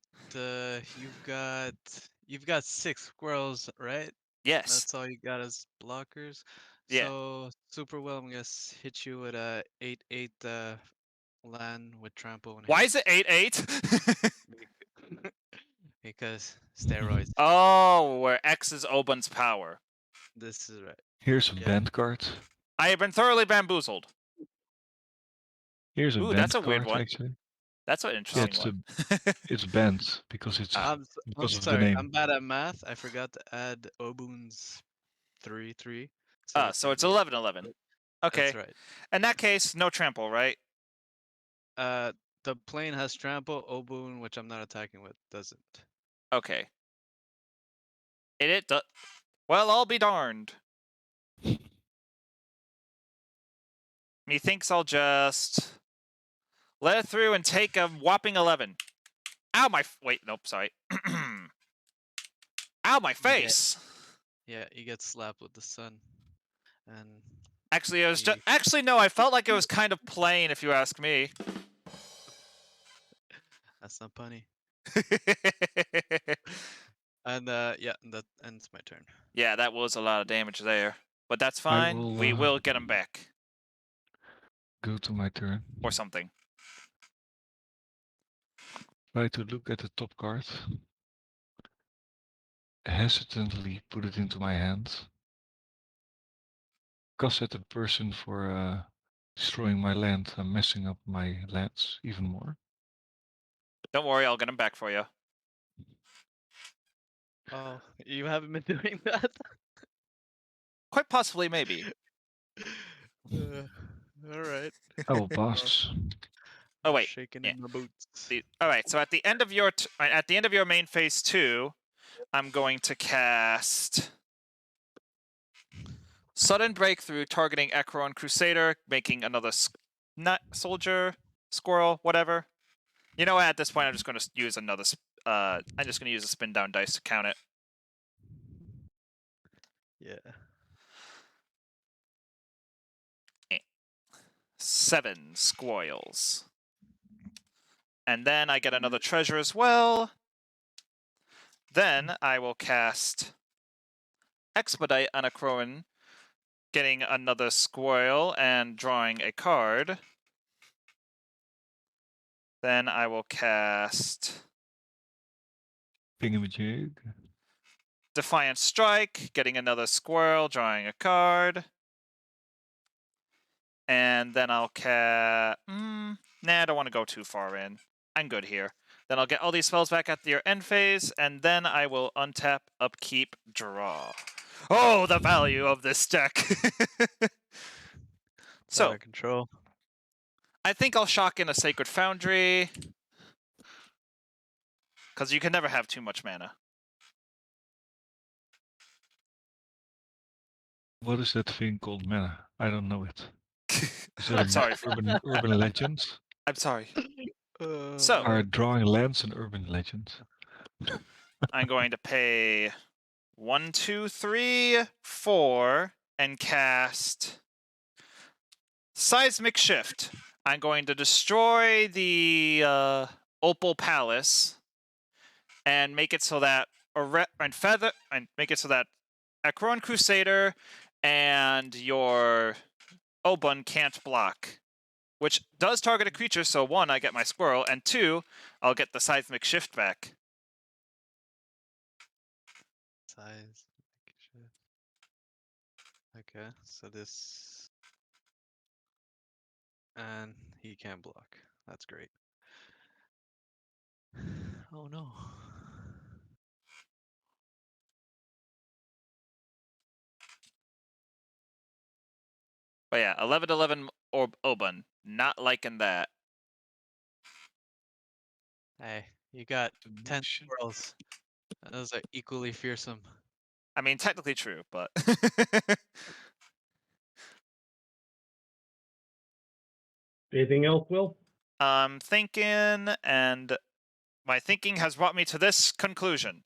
You've got 6 squirrels, right? Yes. That's all you got as blockers. Yeah. So super well, I'm gonna hit you with a 8/8 land with trample. And Why is it 8/8? Because steroids. Oh, where X is Obun's power. This is right. Here's a Yeah. banned card. I have been thoroughly bamboozled. Here's a Ooh, banned that's a card, weird one. actually. That's an interesting one. It's banned because it's I'm because of the sorry. name. I'm bad at math. I forgot to add Obun's 3/3. So it's 11/11. Okay. That's right. In that case, no trample, right? The plane has trample. Obun, which I'm not attacking with, doesn't. Okay. It does. Well, I'll be darned. Methinks I'll just let it through and take a whopping 11. Ow, wait, nope, sorry. Ow, my face! Yeah, you get slapped with the sun. And Actually, it was just. Actually, no, I felt like it was kind of plain, if you ask me. That's not funny. And yeah, that ends my turn. Yeah, that was a lot of damage there. But that's fine. We will get him back. Go to my turn. Or something. Try to look at the top card. Hesitantly put it into my hand. Cuss at the person for destroying my land and messing up my lands even more. Don't worry, I'll get him back for you. Oh, you haven't been doing that? Quite possibly, maybe. All right. I will pass. Oh wait. Shaking Yeah. in my boots. All right. So at the end of your main phase 2, I'm going to cast Sudden Breakthrough, targeting Ekron Crusader, making another soldier, squirrel, whatever. You know what? At this point, I'm just going to use another. I'm just going to use a spin down dice to count it. Yeah. 7 squoils. And then I get another treasure as well. Then I will cast Expedite on a Crowan, getting another squirrel and drawing a card. Then I will cast Thingamajig. Defiant Strike, getting another squirrel, drawing a card. And then I'll cast... nah, I don't want to go too far in. I'm good here. Then I'll get all these spells back at your end phase, and then I will untap, upkeep, draw. Oh, the value of this deck! It's out So, of control. I think I'll shock in a Sacred Foundry, because you can never have too much mana. What is that thing called mana? I don't know it. Is that I'm an sorry. urban legend? I'm sorry. Oh, So- Are man. drawing lands an urban legend? I'm going to pay 1, 2, 3, 4, and cast Seismic Shift. I'm going to destroy the Opal Palace and make it so that make it so that Akron Crusader and your Oban can't block, which does target a creature. So 1, I get my squirrel, and 2, I'll get the Seismic Shift back. Size. Okay, so this. And he can block. That's great. Oh no. But yeah, 11/11 or Oban. Not liking that. Hey, you got 10 Donation. squirrels. Those are equally fearsome. I mean, technically true, but Anything else, Will? I'm thinking, and my thinking has brought me to this conclusion.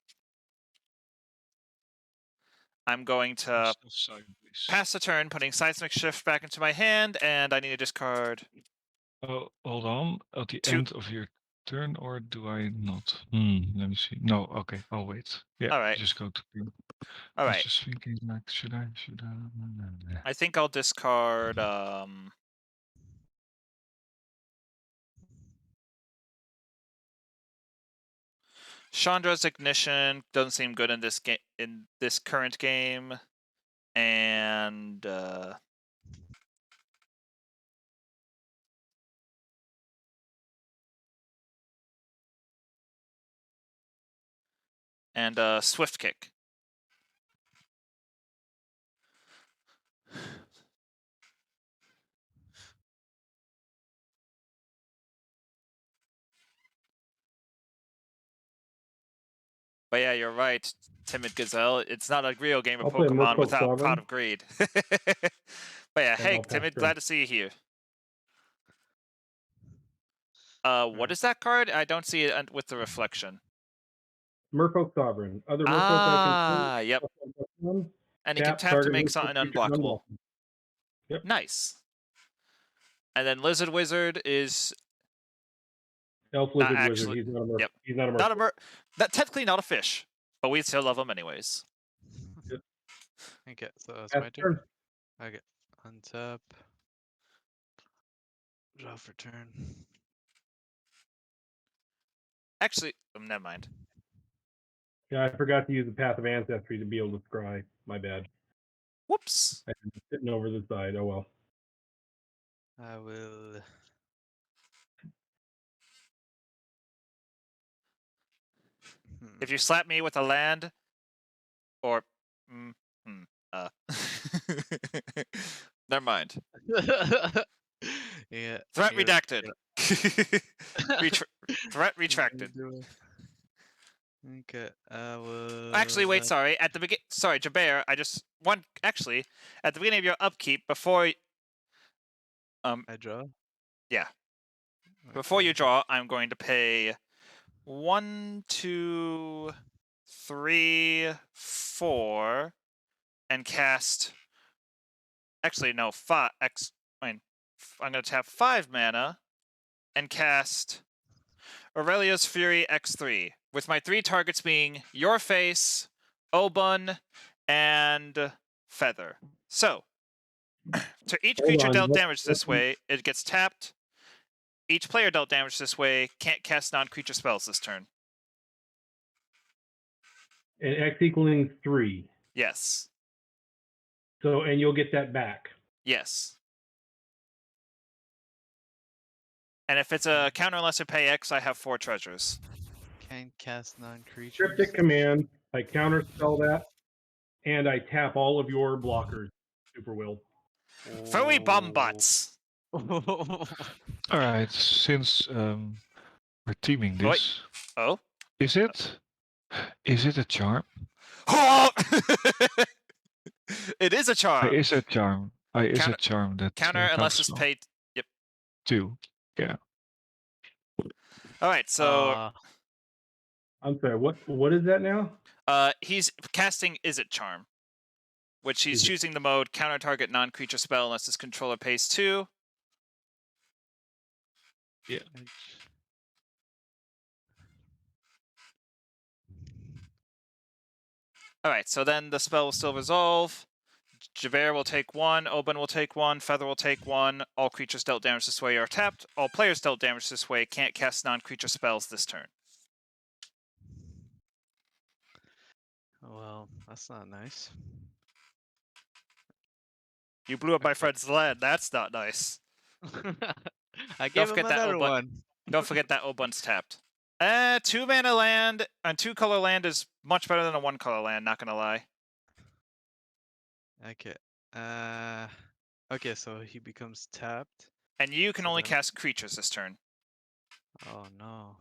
I'm going to Still sideways. pass the turn, putting Seismic Shift back into my hand, and I need to discard. Oh, hold on. At the 2. end of your turn, or do I not? Let me see. No, okay. I'll wait. Yeah, All right. just go to green. All I was right. just thinking, like, should I? I think I'll discard. Chandra's Ignition doesn't seem good in this game, in this current game, and Swift Kick. But yeah, you're right, Timid Gazelle. It's not a real game of I'll play Pokemon Merfolk without Pot Sovereign. of Greed. But yeah, And hey, I'll pass Timid, turn. glad to see you here. What Yeah. is that card? I don't see it with the reflection. Merfolk Sovereign. Other Merfolk I Yep. can And you can tap to target make Merfolk something creature unblockable. Yep. Nice. And then Lizard Wizard is Elf not Lizard actually. Wizard. He's not a Merfolk. Yep. He's not a Merfolk. Not a that technically not a fish, but we still love him anyways. Okay, so it's Pass my turn. turn. Okay, untap. Draw for turn. Actually, never mind. Yeah, I forgot to use the Path of Ancestry to be able to scry. My bad. Whoops. I had it sitting over the side. Oh well. I will. If you slap me with a land, or never mind. Yeah. Threat you're- redacted. Threat retracted. Okay, I will. Actually, wait, sorry. At the begin, sorry, Jabber. Actually, at the beginning of your upkeep, before I draw. yeah, before you Okay. draw, I'm going to pay 1, 2, 3, 4 and cast. Actually, no. I'm going to tap 5 mana and cast Aurelia's Fury X3, with my 3 targets being Your Face, Obun, and Feather. So, to each Hold creature on, dealt what- damage this way, it gets tapped. Each player dealt damage this way can't cast non-creature spells this turn. And X equaling 3. Yes. So, and you'll get that back. Yes. And if it's a counter unless I pay X, I have 4 treasures. Can't cast non-creatures. Cryptic command. I counterspell that, and I tap all of your blockers. Super will. Furry bum butts. All right, since we're teaming Wait. this, Oh? is it a charm? It is a charm. Is a charm. Is a Counter- charm that Counter unless it's counterspell. paid. Yep. 2. Yeah. All right, so I'm sorry. What is that now? he's casting Is It Charm, which he's Is it- choosing the mode counter target non-creature spell unless his controller pays 2. All right, so then the spell will still resolve. Javert will take 1, Oban will take 1, Feather will take 1. All creatures dealt damage this way are tapped. All players dealt damage this way can't cast non-creature spells this turn. Well, that's not nice. You blew up my friend's land. That's not nice. I gave him forget that another Oban- one. Don't forget that Oban's tapped. 2 mana land and 2 color land is much better than a 1 color land, not gonna lie. Okay. Okay, so he becomes tapped. And you can So only then- cast creatures this turn. Oh no.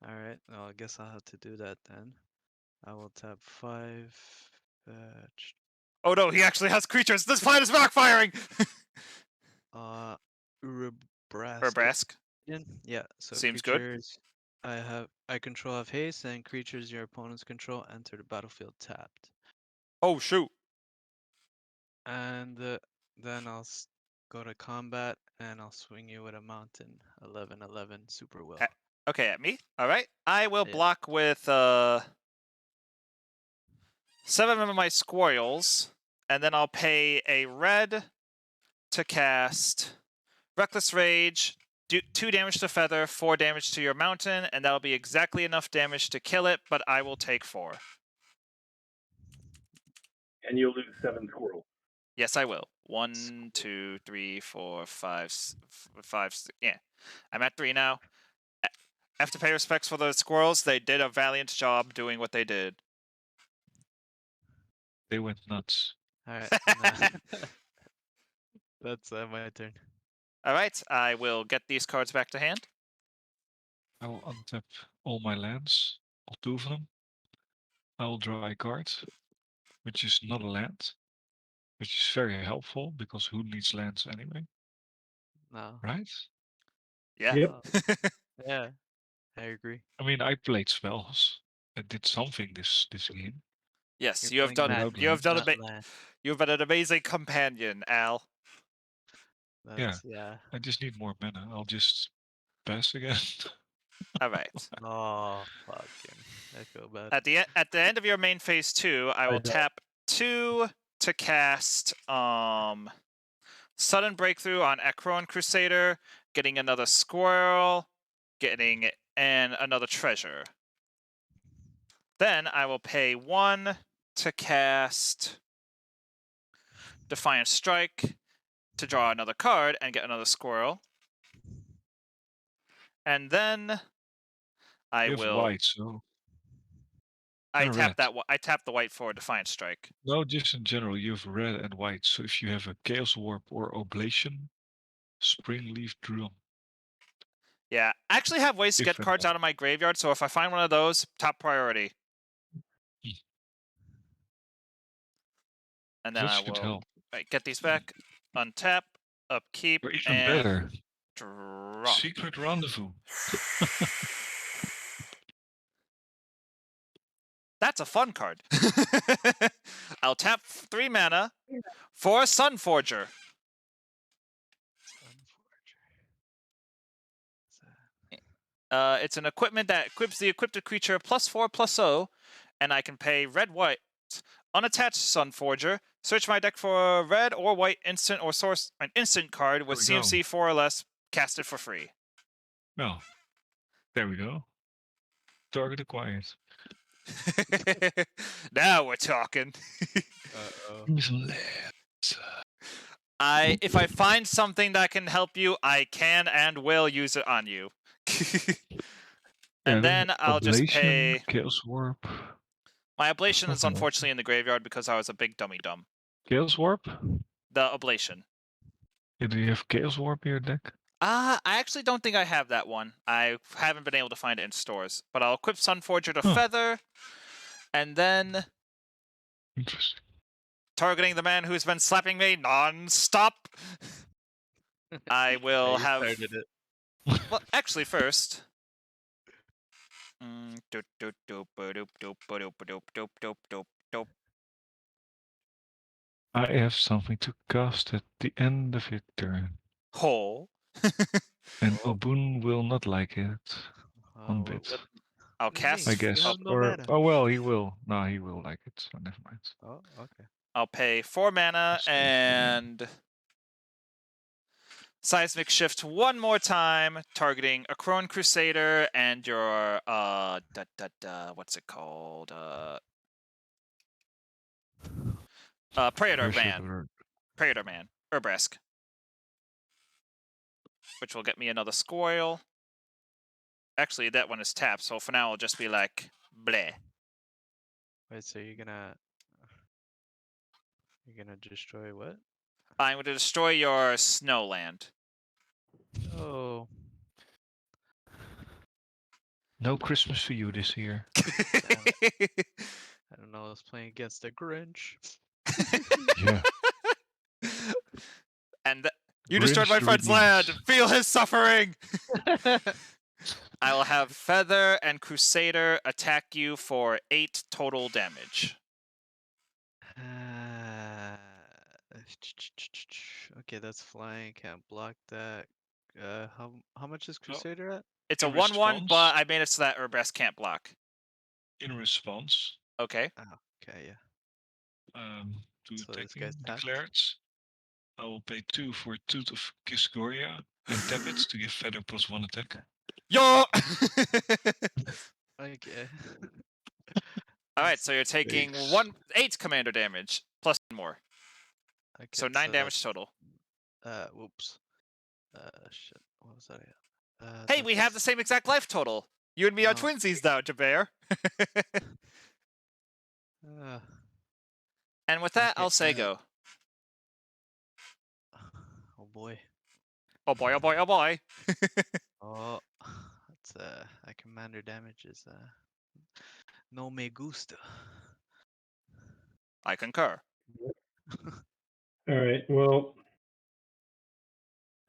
Alright, well I guess I'll have to do that then. I will tap 5, fetch. Oh no, he actually has creatures! This plan is backfiring! Urabrask. Urbrask. Yeah, so Seems good. creatures I control have haste, and creatures your opponents control enter the battlefield tapped. Oh shoot. And then I'll go to combat, and I'll swing you with a mountain. 11/11 super will. Okay, at me? Alright. I will Yeah. block with 7 of my squirrels, and then I'll pay a red to cast Reckless Rage, do 2 damage to Feather, 4 damage to your mountain, and that'll be exactly enough damage to kill it, but I will take 4. And you'll lose 7 squirrels. Yes, I will. 1, 2, 3, 4, 5, 5. Yeah, I'm at 3 now. I have to pay respects for the squirrels. They did a valiant job doing what they did. They went nuts. Alright. That's my turn. All right, I will get these cards back to hand. I will untap all my lands, all 2 of them. I will draw a card, which is not a land, which is very helpful because who needs lands anyway, No. right? Yeah. Yep. Yeah, I agree. I mean, I played spells. I did something this game. Yes, You're you have playing done. magic, You have done not land. You've been an amazing companion, Al. That's, yeah. I just need more mana. I'll just pass again. All right. Oh, fucking. I feel bad. At the end of your main phase 2, I will don't. tap 2 to cast Sudden Breakthrough on Ekron Crusader, getting another squirrel, getting and another treasure. Then I will pay 1 to cast Defiant Strike to draw another card and get another squirrel. And then I You have will. white, so I and tap red. that. I tap the white for Defiant Strike. No, just in general, you have red and white. So if you have a Chaos Warp or Oblation, Spring Leaf Drum. Yeah, I actually have ways to get Different cards one. out of my graveyard. So if I find one of those, top priority. And then That I should will help. get these back, untap, upkeep, Or even and better, draw. Secret Rendezvous. That's a fun card. I'll tap 3 mana for a Sunforger. It's an equipment that equips the equipped creature +4/+0, and I can pay red-white. Unattached Sunforger. Search my deck for a red or white instant or source an instant card with There we CMC go. 4 or less. Cast it for free. Well, there we go. Target acquired. Now we're talking. Uh-oh. Give me some lands. If I find something that can help you, I can and will use it on you. And then I'll just pay. Chaos Warp. My Ablation is Something like unfortunately in the graveyard because I was a big dummy dumb. Chaos Warp? The Ablation. Do you have Chaos Warp in your deck? I actually don't think I have that one. I haven't been able to find it in stores. But I'll equip Sunforger to Feather, and then Interesting. targeting the man who's been slapping me non-stop. I will you have. started it. Well, actually, first. I have something to cast at the end of your turn. Hole. And Obun will not like it. One what- bit. I'll what do you cast. mean? I guess. You have no Or mana. oh well, he will. No, he will like it. So never mind. Oh, okay. I'll pay 4 mana Excuse me. and Seismic Shift one more time, targeting a Crone Crusader and your what's it called? Praetor Man. Praetor Man. Urbrask. Which will get me another Scoil. Actually, that one is tapped, so for now I'll just be like bleh. Wait, so you're gonna destroy what? I'm going to destroy your Snowland. Oh, No Christmas for you this year. I don't know. I was playing against the Grinch. Yeah. And you destroyed Grinch my the friend's Redeemed. land. Feel his suffering. I will have Feather and Crusader attack you for 8 total damage. Okay, that's flying. Can't block that. How much is Crusader at? It's a In 1/1, response- but I made it so that Urbrask can't block. In response, Okay. Oh, okay, yeah. to So this attacking guy's tapped? declared, I will pay 2 for Tooth of Kisgoria and tap it to give Feather +1 attack. Yo! Okay. Alright, so you're taking Thanks. 8 commander damage, plus 1 more. Okay, So 9 damage total. Whoops. Shit. What was that? Hey, we have the same exact life total. You and me are Oh. twinsies now, Jabir. And with that, Okay, I'll say go. Oh boy. Oh boy, oh boy, oh boy. Oh, that's that commander damage is no me gusta. I concur. All right. Well,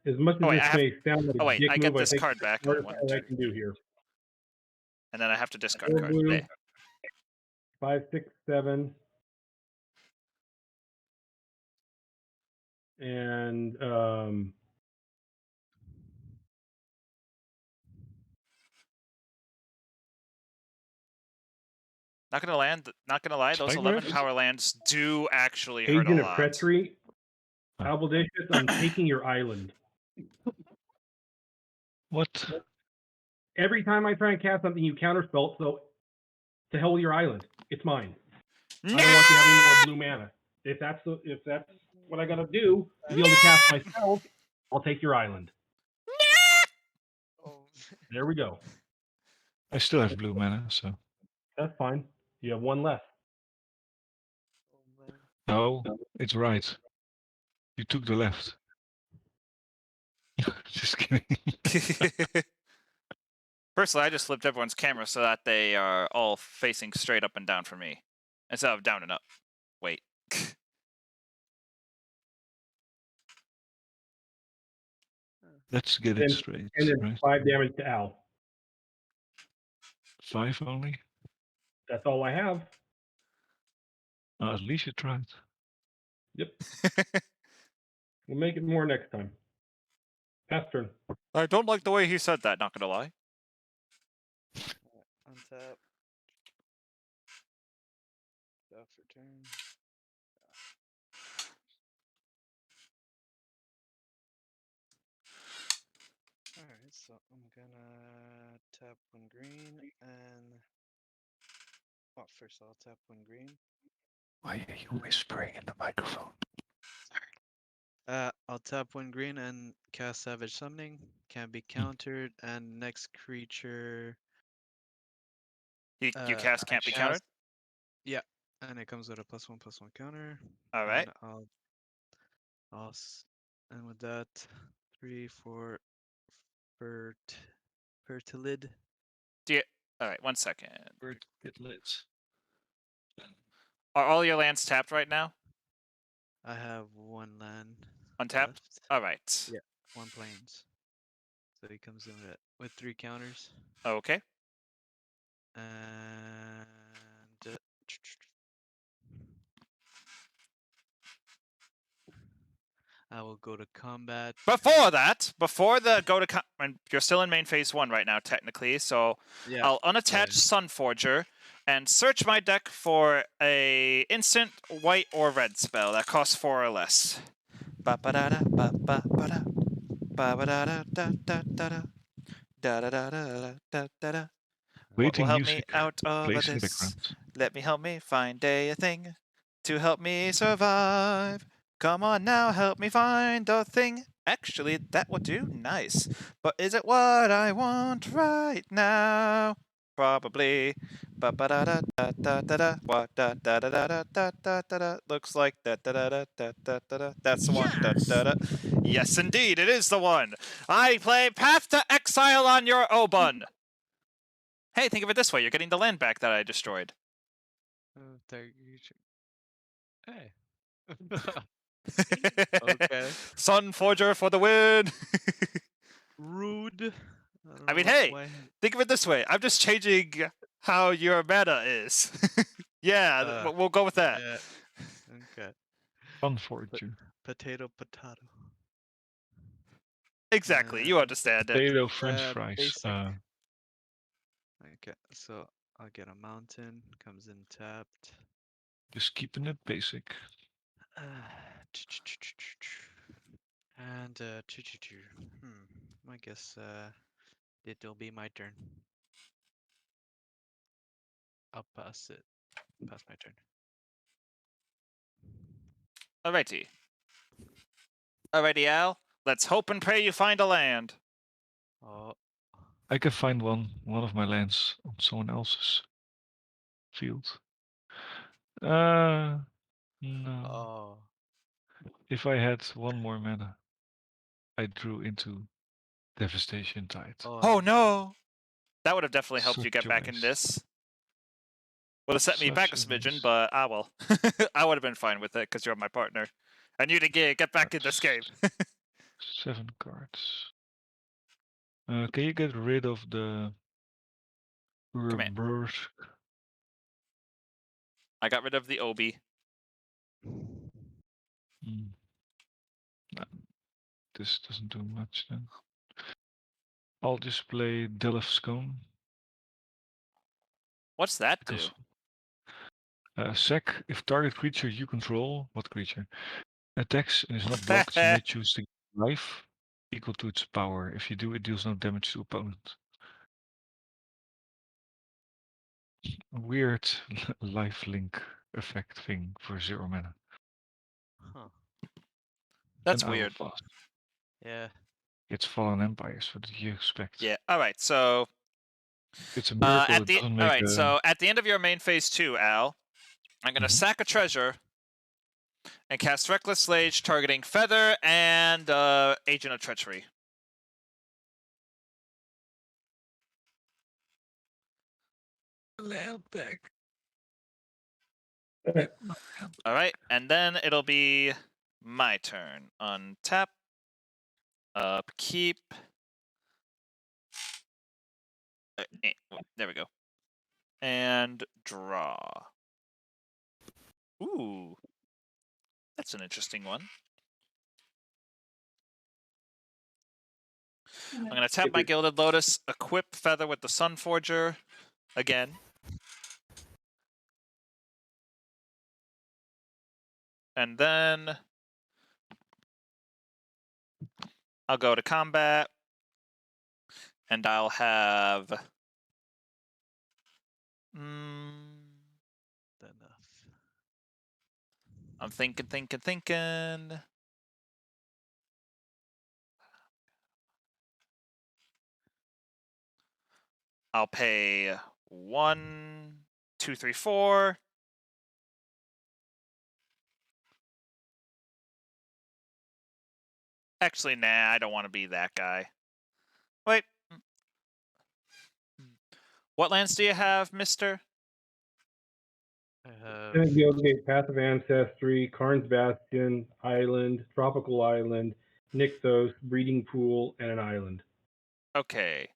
as much as Oh, wait, this may sound like a dick I move, get I this think card it's the back. smartest One, thing I two. can do here. And then I have to discard Four card. blue. There. 5, 6, 7. And Not gonna lie, those Spike 11 Rift? power lands do actually hurt Agent a of lot. Treachery. Albaldicious, I'm taking your island. What? Every time I try and cast something, you counterspell, so to hell with your island. It's mine. I don't want you having more blue mana. If that's what I gotta do to be able to cast my spells, I'll take your island. Oh, There we go. I still have blue mana, so. That's fine. You have 1 left. man. No, it's right. You took the left. Just kidding. Personally, I just flipped everyone's camera so that they are all facing straight up and down for me, instead of down and up. Wait. Let's get it And- straight. And then Right? 5 damage to Al. 5 only? That's all I have. At least you tried. Yep. We'll make it more next time. Pass turn. I don't like the way he said that, not gonna lie. Untap. Draw for turn. Alright, so I'm gonna tap one green and first I'll tap one green. Why are you whispering in the microphone? I'll tap one green and cast Savage Summoning. Can be countered, and next creature. You cast I can't be countered? Yeah, and it comes with a +1/+1 counter. Alright. And and with that, 3, 4, Fertilid. Alright, 1 second. It lit. Are all your lands tapped right now? I have one land Untapped? left. Alright. Yeah, one plains. So he comes in with 3 counters. Okay. And I will go to combat. Before that, before the go to you're still in main phase 1 right now, technically, so Yeah. I'll unattach Sunforger and search my deck for a instant white or red spell that costs 4 or less. Ba-ba-da-da, ba-ba-ba-da, ba-ba-da-da-da-da-da-da, da-da-da-da-da-da-da. What will Waiting help me music out of plays in the this? background. Let me help me find a thing to help me survive. Come on now, help me find a thing. Actually, that would do. Nice. But is it what I want right now? Probably. Ba ba da da da da da da. What da da da da da da da da da. Looks like da da da da da da da da. That's the one. Da da da. Yes, indeed, it is the one. I play Path to Exile on your Obun. Hey, think of it this way: you're getting the land back that I destroyed. Hey. Okay. Sunforger for the win. Rude. I mean, hey, think of it this way: I'm just changing how your meta is. Yeah, we'll go with that. Yeah. Okay. Sunforger. Potato. Exactly, you understand it. Potato French fries. Basic. Okay, so I'll get a mountain. Comes in tapped. Just keeping it basic. And I guess it'll be my turn. I'll pass it. Pass my turn. Alrighty. Alrighty, Al. Let's hope and pray you find a land. Oh. I can find one of my lands on someone else's field. No. Oh. If I had one more mana, I drew into Devastation Tide. Oh no! That would have definitely helped you Such get a back in waste. this. Would have set me Such back a a smidgen, waste. but well. I would have been fine with it because you're my partner. And you to get back in this game. 7 cards. Can you get rid of the Command. reverse? I got rid of the Obi. No, this doesn't do much then. I'll just play Delph's Cone. What's that do? Sack, if target creature you control, what creature, attacks and is not blocked, you may choose to give life equal to its power. If you do, it deals no damage to opponent. Weird life link effect thing for 0 mana. Huh. That's An weird. Fast. Yeah. It's Fallen Empires. What did you expect? Yeah. All right. So It's a miracle at it the doesn't make so at the end of your main phase 2, Al, I'm gonna sack a treasure and cast Reckless Slage, targeting Feather and Agent of Treachery. land back. Okay. All right, and then it'll be my turn. Untap, upkeep. There we go. and draw. Ooh. That's an interesting one. I'm going to tap my Gilded Lotus, equip Feather with the Sunforger again. And then I'll go to combat. And I'll have... Enough. I'm thinking. I'll pay 1, 2, 3, 4. Actually, nah, I don't want to be that guy. Wait. What lands do you have, mister? I have Gildegate, Path of Ancestry, Karn's Bastion, Island, Tropical Island, Nixos, Breeding Pool, and an island. Okay.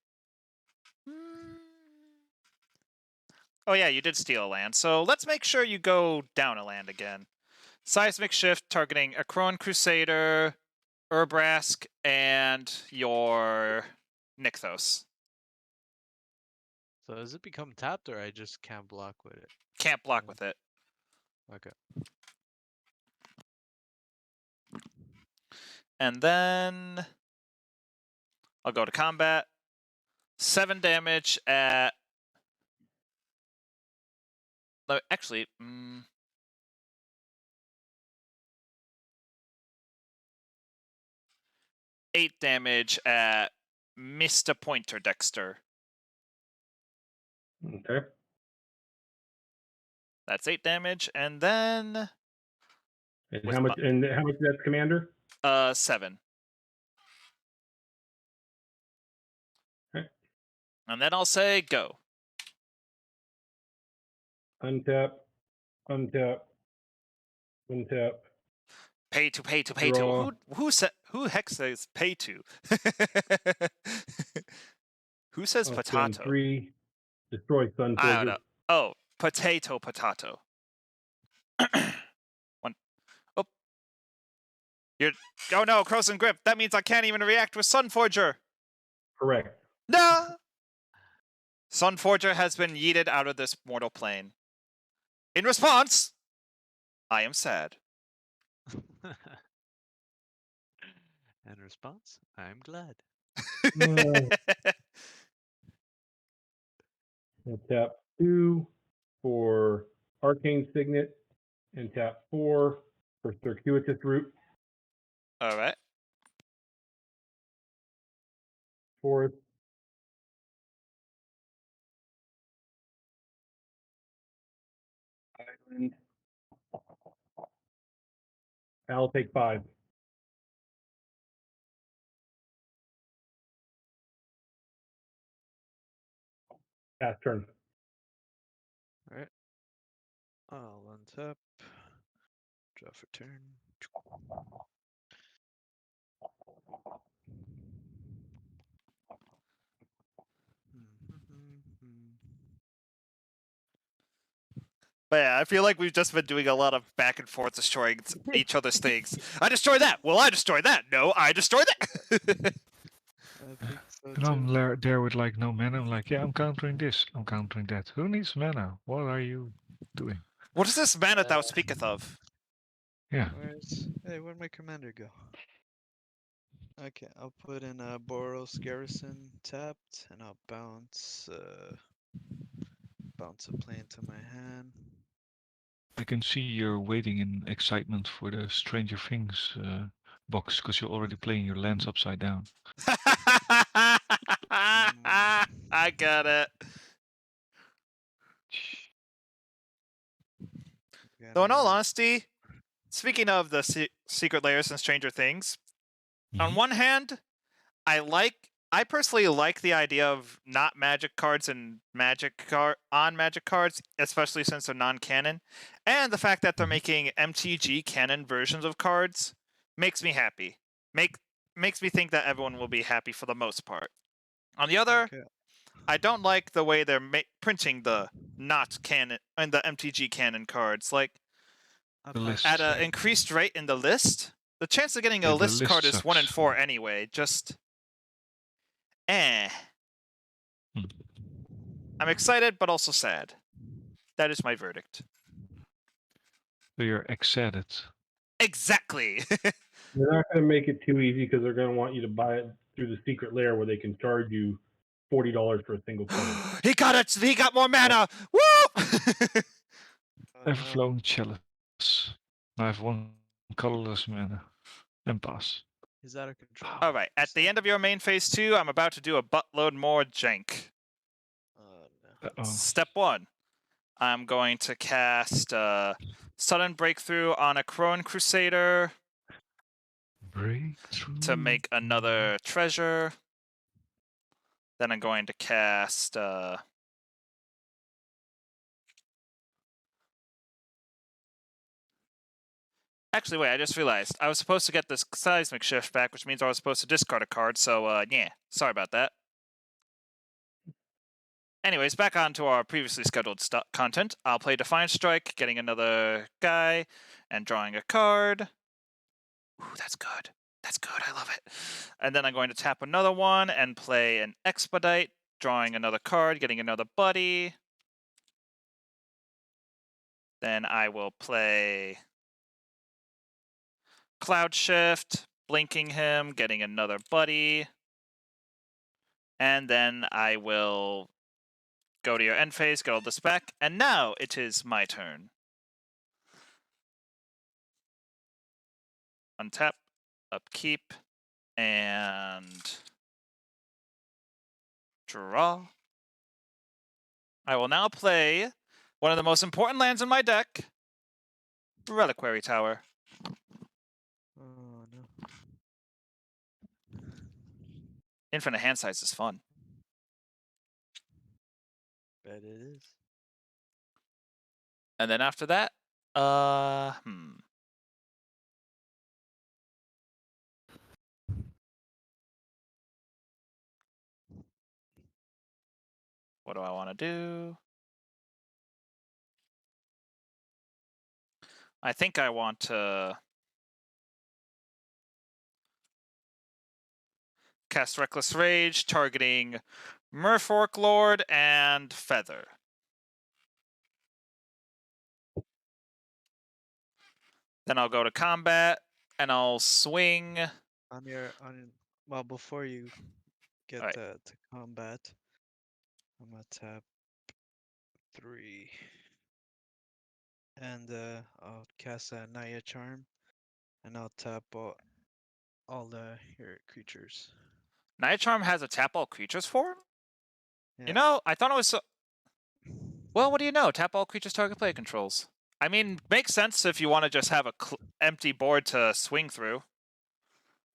Oh yeah, you did steal a land, so let's make sure you go down a land again. Seismic Shift targeting a Akron Crusader, Urbrask, and your Nixos. So does it become tapped, or I just can't block with it? Can't block with it. Okay. And then I'll go to combat. 7 damage at... Actually, 8 damage at Mr. Pointer Dexter. Okay. That's 8 damage, and then... And how much? And how much is that, Commander? 7. Okay. And then I'll say go. Untap, untap, untap. Pay to. Draw. Who heck says pay to? Who says I'll potato? spend 3. Destroy Sunforger. I don't know. Oh, potato. One. Oh. Oh no, Croson Grip. That means I can't even react with Sunforger. Correct. No. Sunforger has been yeeted out of this mortal plane. In response, I am sad. In response, I'm glad. I'll tap 2 for Arcane Signet, and tap 4 for Circuitous Route. All right. 4th. Island. I'll take 5. Pass turn. Alright. I'll untap. Draw for turn. But yeah, I feel like we've just been doing a lot of back and forth destroying each other's things. I destroy that. Well, I destroy that. No, I destroy that. I think so And I'm too. there with like no mana. I'm like, yeah, I'm countering this. I'm countering that. Who needs mana? What are you doing? What is this mana thou speaketh of? Yeah. Hey, where'd my commander go? Okay, I'll put in a Boros Garrison tapped, and I'll bounce a plane to my hand. I can see you're waiting in excitement for the Stranger Things box because you're already playing your lands upside down. I got it. Though in all honesty, speaking of the secret layers in Stranger Things, on one hand, I personally like the idea of not magic cards and magic cards, especially since they're non-canon, and the fact that they're making MTG canon versions of cards makes me happy. Makes me think that everyone will be happy for the most part. On the other, I don't like the way they're printing the not cannon and the MTG cannon cards. Like I've The had list. at the an same. increased rate in the list, the chance of getting a Yeah, the list card list is 1 in sucks. 4 anyway. Just eh. Hmm. I'm excited, but also sad. That is my verdict. So you're excited. Exactly. They're not going to make it too easy because they're going to want you to buy it through the secret lair where they can charge you $40 for a single card. He got it. He got more mana. Woo! Everflowing chalice. I have one colorless mana. And pass. He's out of control. All right. At the end of your main phase 2, I'm about to do a buttload more jank. Oh no. Uh-oh. Step 1. I'm going to cast Sudden Breakthrough on a Crone Crusader Breakthrough. to make another treasure. Then I'm going to cast actually, wait, I just realized. I was supposed to get this Seismic Shift back, which means I was supposed to discard a card, so yeah, sorry about that. Anyways, back on to our previously scheduled content. I'll play Defiant Strike, getting another guy, and drawing a card. Ooh, that's good. That's good, I love it. And then I'm going to tap another one and play an Expedite, drawing another card, getting another buddy. Then I will play Cloud Shift, blinking him, getting another buddy. And then I will go to your end phase, get all this back, and now it is my turn. Untap, upkeep, and draw. I will now play one of the most important lands in my deck, Reliquary Tower. Oh no. Infinite hand size is fun. Bet it is. And then after that, what do I want to do? I think I want to cast Reckless Rage, targeting Merfolk Lord and Feather. Then I'll go to combat, and I'll swing. Well, before you get Alright. to combat, I'm gonna tap 3. And I'll cast a Naya Charm, and I'll tap all your creatures. Night Charm has a tap all creatures form? Yeah. You know, I thought it was so... Well, what do you know? Tap all creatures target player controls. I mean, makes sense if you want to just have a empty board to swing through.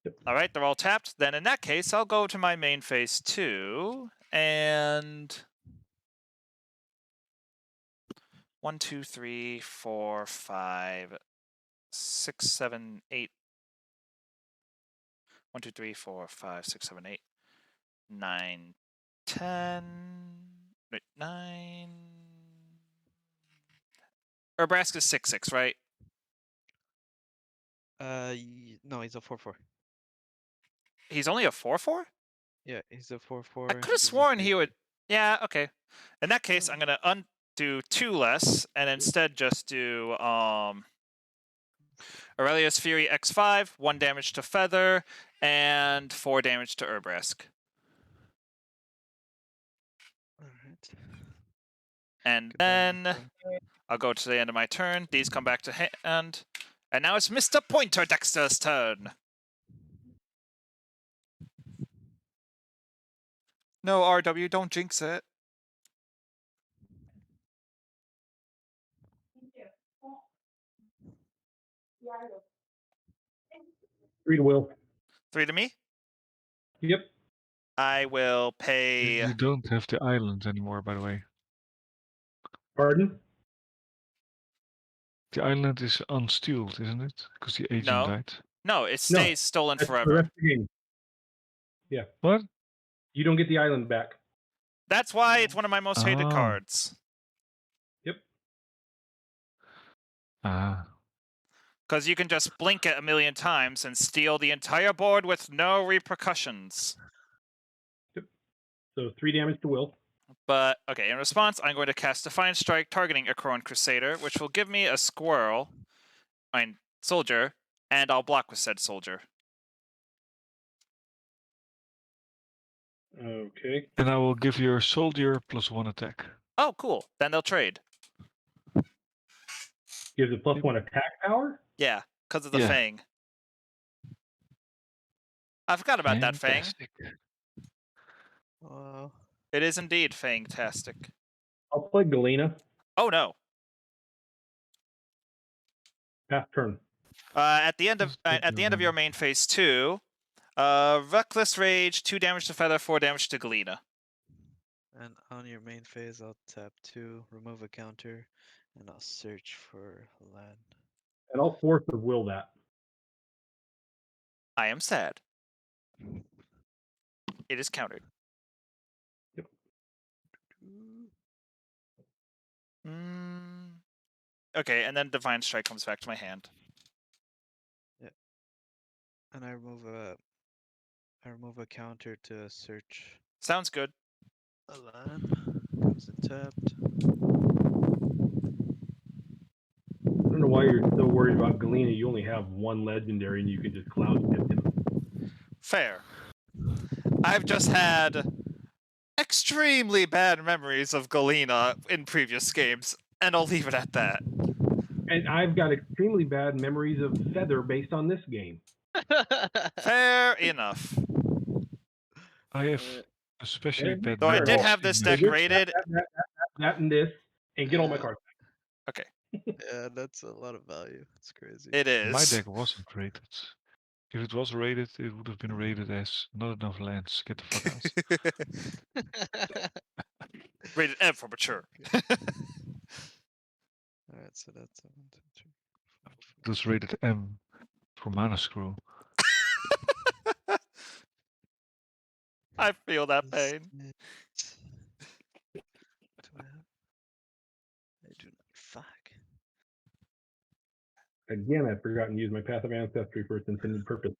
Yep. Alright, they're all tapped. Then in that case, I'll go to my main phase 2, and... 1, 2, 3, 4, 5, 6, 7, 8. 1, 2, 3, 4, 5, 6, 7, 8, 9, 10. Wait, 9. Urbraska's 6/6, right? No, he's a 4/4. He's only a 4/4? Yeah, he's a 4/4. I could have sworn he would. Yeah, okay. In that case, I'm gonna undo 2 less and instead just do Aurelius Fury X5, 1 damage to Feather, and 4 damage to Urbrask. Alright. And Good then damage, I'll go to the end of my turn. These come back to hand. And now it's Mr. Pointer Dexter's turn. No, RW, don't jinx it. Three to Will. 3 to me. Yep. I will pay. You don't have the island anymore, by the way. Pardon? The island is unstealed, isn't it? Because the agent No. died. No, it stays stolen That's the forever. rest of the game. Yeah. What? You don't get the island back. That's why it's one of my most hated Oh. cards. Ah. Because you can just blink it a million times and steal the entire board with no repercussions. So 3 damage to Will. But, okay, in response, I'm going to cast Defiant Strike targeting a Khorne Crusader, which will give me a squirrel, soldier, and I'll block with said soldier. Okay. And I will give your soldier +1 attack. Oh, cool. Then they'll trade. Gives it +1 attack power? Yeah, because of the Yeah. Fang. I forgot about that Fang. Fantastic. Wow. It is indeed Fang-tastic. I'll play Galena. Oh, no. Pass turn. At the end of Let's take your main phase 2, Reckless Rage, 2 damage to Feather, 4 damage to Galena. And on your main phase, I'll tap 2, remove a counter, and I'll search for land. And I'll force of Will that. I am sad. It is countered. Okay, and then Divine Strike comes back to my hand. Yeah. And I remove a counter to search Sounds good. a land. Comes untapped. I don't know why you're so worried about Galena. You only have 1 legendary and you can just cloud shift him. Fair. I've just had extremely bad memories of Galena in previous games, and I'll leave it at that. And I've got extremely bad memories of Feather based on this game. Fair enough. I have especially bad Though I did memories have this in deck my- rated. That and this, and get all my Yeah. cards. Okay, Yeah, that's a lot of value. It's crazy. it is. My deck wasn't rated. If it was rated, it would have been rated as not enough lands. Get the fuck out. Rated M for mature. Alright, so that's 1, 2, 3, 4, 5. It was rated M for Mana Screw. I feel that pain. 12. I do not fuck. Again, I've forgotten to use my Path of Ancestry for its intended purpose.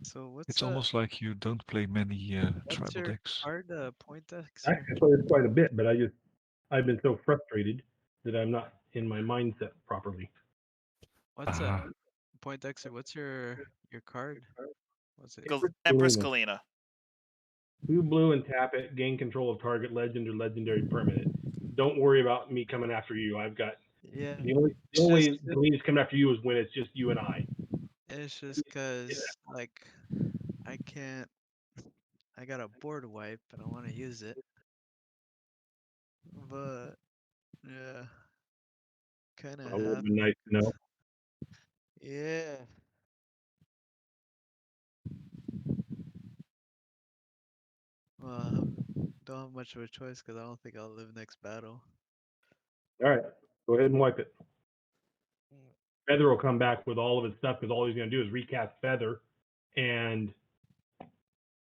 So what's It's almost like you don't play many what's tribal your decks. card point decks? Actually, I played it quite a bit, but I've been so frustrated that I'm not in my mindset properly. What's Ah. point Dexter? What's your card? What's it? Empress Galena. 2 blue and tap it. Gain control of target legend or legendary permanent. Don't worry about me coming after you. I've got Yeah. the only way Galena's coming after you is when it's just you and I. It's just cause like I can't. I got a board wipe and I want to use it, but yeah, kind of That would have. have been nice to know. Yeah. Well, don't have much of a choice because I don't think I'll live next battle. All right, go ahead and wipe it. Feather will come back with all of his stuff because all he's going to do is recast Feather and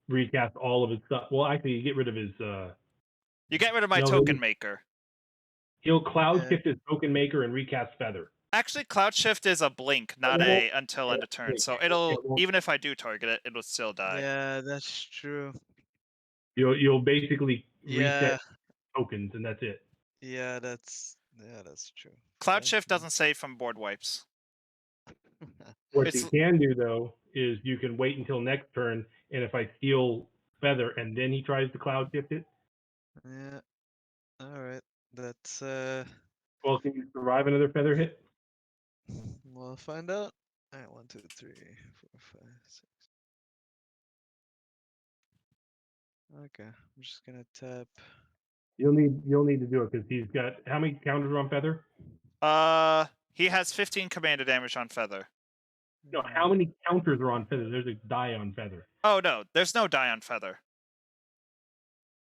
recast all of his stuff. Well, actually, you get rid of his. You get rid of my No, token maybe- maker. He'll cloud Yeah. shift his token maker and recast Feather. Actually, Cloud Shift is a blink, not a until end of turn. So even if I do target it, it'll still die. Yeah, that's true. You'll basically Yeah. reset tokens and that's it. Yeah, that's true. Cloud Thank Shift you. doesn't save from board wipes. What It's- you can do though is you can wait until next turn, and if I steal Feather and then he tries to cloud shift it, Yeah. All right. That's well, can you survive another Feather hit? we'll find out. All right, 1, 2, 3, 4, 5, 6. Okay, I'm just gonna tap. You'll need to do it because he's got how many counters on Feather? He has 15 commander damage on Feather. No, how many counters are on Feather? There's a die on Feather. Oh no, there's no die on Feather.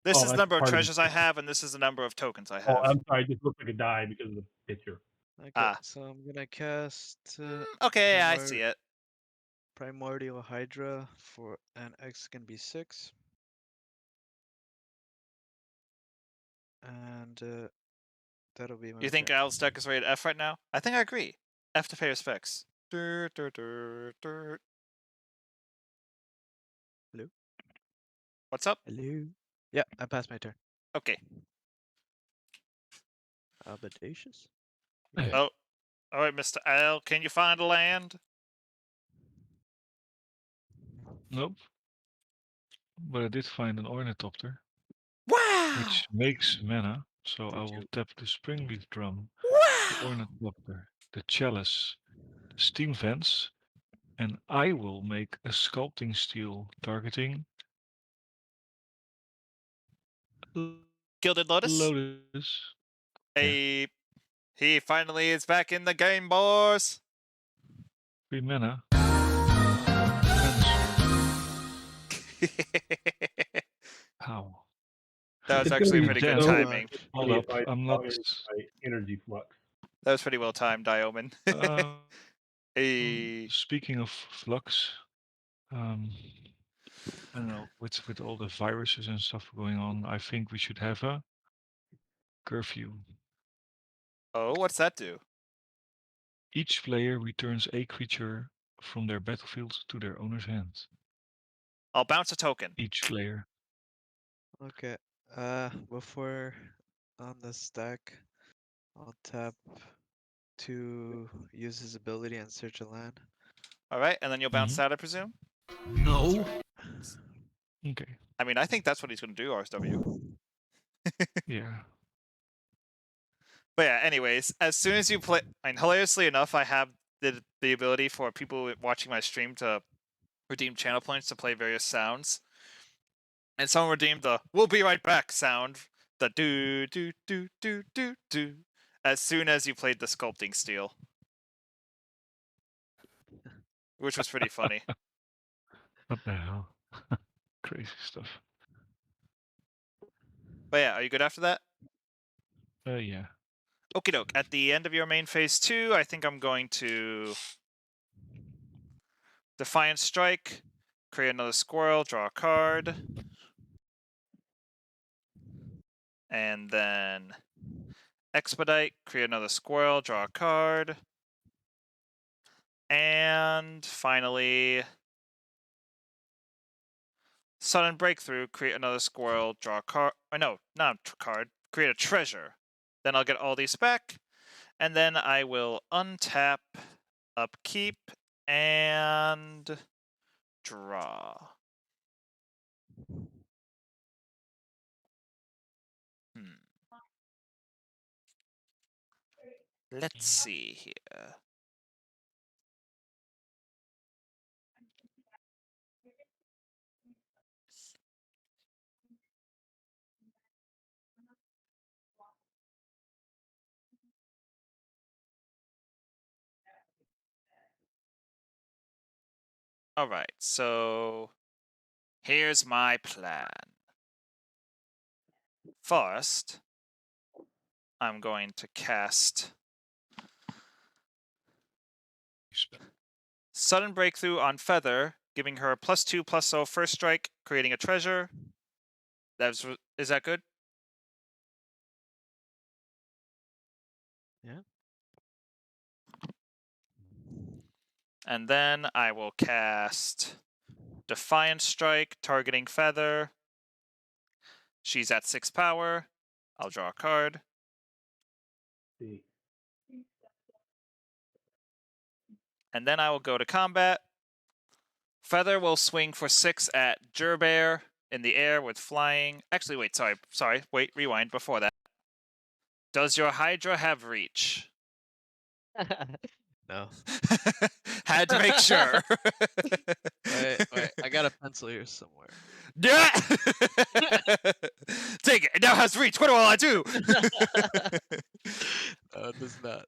This is the that's number of part of treasures I have, and this is the number of tokens I Oh, have. I'm sorry, it just looks like a die because of the picture. Okay, Ah. so I'm gonna cast Okay, I see it. Primordial Hydra for an X can be 6. And that'll be my You think turn. Al's deck is rated F right now? I think I agree. F to pay respects. Dur, dur, dur, dur. Hello? What's up? Hello? Yeah, I passed my turn. Okay. Audacious? Hey. Oh, all right, Mr. Al, can you find a land? Nope. But I did find an Ornithopter, Wow! which makes mana. So I Did will you? tap the Springleaf Drum, the Wow! Ornithopter, the Chalice, the Steam Vents, and I will make a Sculpting Steel targeting Gilded Lotus? Lotus. Hey, he finally is back in the game, boys. 3 mana. How? That was It's gonna actually be pretty good so timing. Hold funny up, if I I'm saw not. my energy flux. That was pretty well timed, Dioman. Hey. Speaking of flux, I don't know, with all the viruses and stuff going on, I think we should have a curfew. Oh, what's that do? Each player returns a creature from their battlefield to their owner's hand. I'll bounce a token. Each player. Okay. Before on the stack, I'll tap to use his ability and search a land. All right, and then you'll bounce that, I presume? No. Okay. I mean, I think that's what he's going to do, RSW. Yeah. But yeah, anyways, as soon as you play, and hilariously enough, I have the ability for people watching my stream to redeem channel points to play various sounds. And someone redeemed the "We'll be right back" sound, the do do do do do do, as soon as you played the sculpting steel, which was pretty funny. What the hell? Crazy stuff. But yeah, are you good after that? Yeah. Okie doke. At the end of your main phase 2, I think I'm going to Defiant Strike, create another squirrel, draw a card, and then Expedite, create another squirrel, draw a card, and finally Sudden Breakthrough, create another squirrel, draw a card. No, not a card, create a treasure. Then I'll get all these back, and then I will untap, upkeep, and draw. Let's see here. All right, so here's my plan. First, I'm going to cast Sudden Breakthrough on Feather, giving her a +2/+0 first strike, creating a treasure. Is that good? Yeah. And then I will cast Defiant Strike, targeting Feather. She's at 6 power. I'll draw a card. See. And then I will go to combat. Feather will swing for 6 at Gerbear in the air with flying. Actually, wait, sorry. Wait, rewind before that. Does your Hydra have reach? No. Had to make sure. Wait, I got a pencil here somewhere. Yeah. Take it. It now has reach. What will I do? It does not.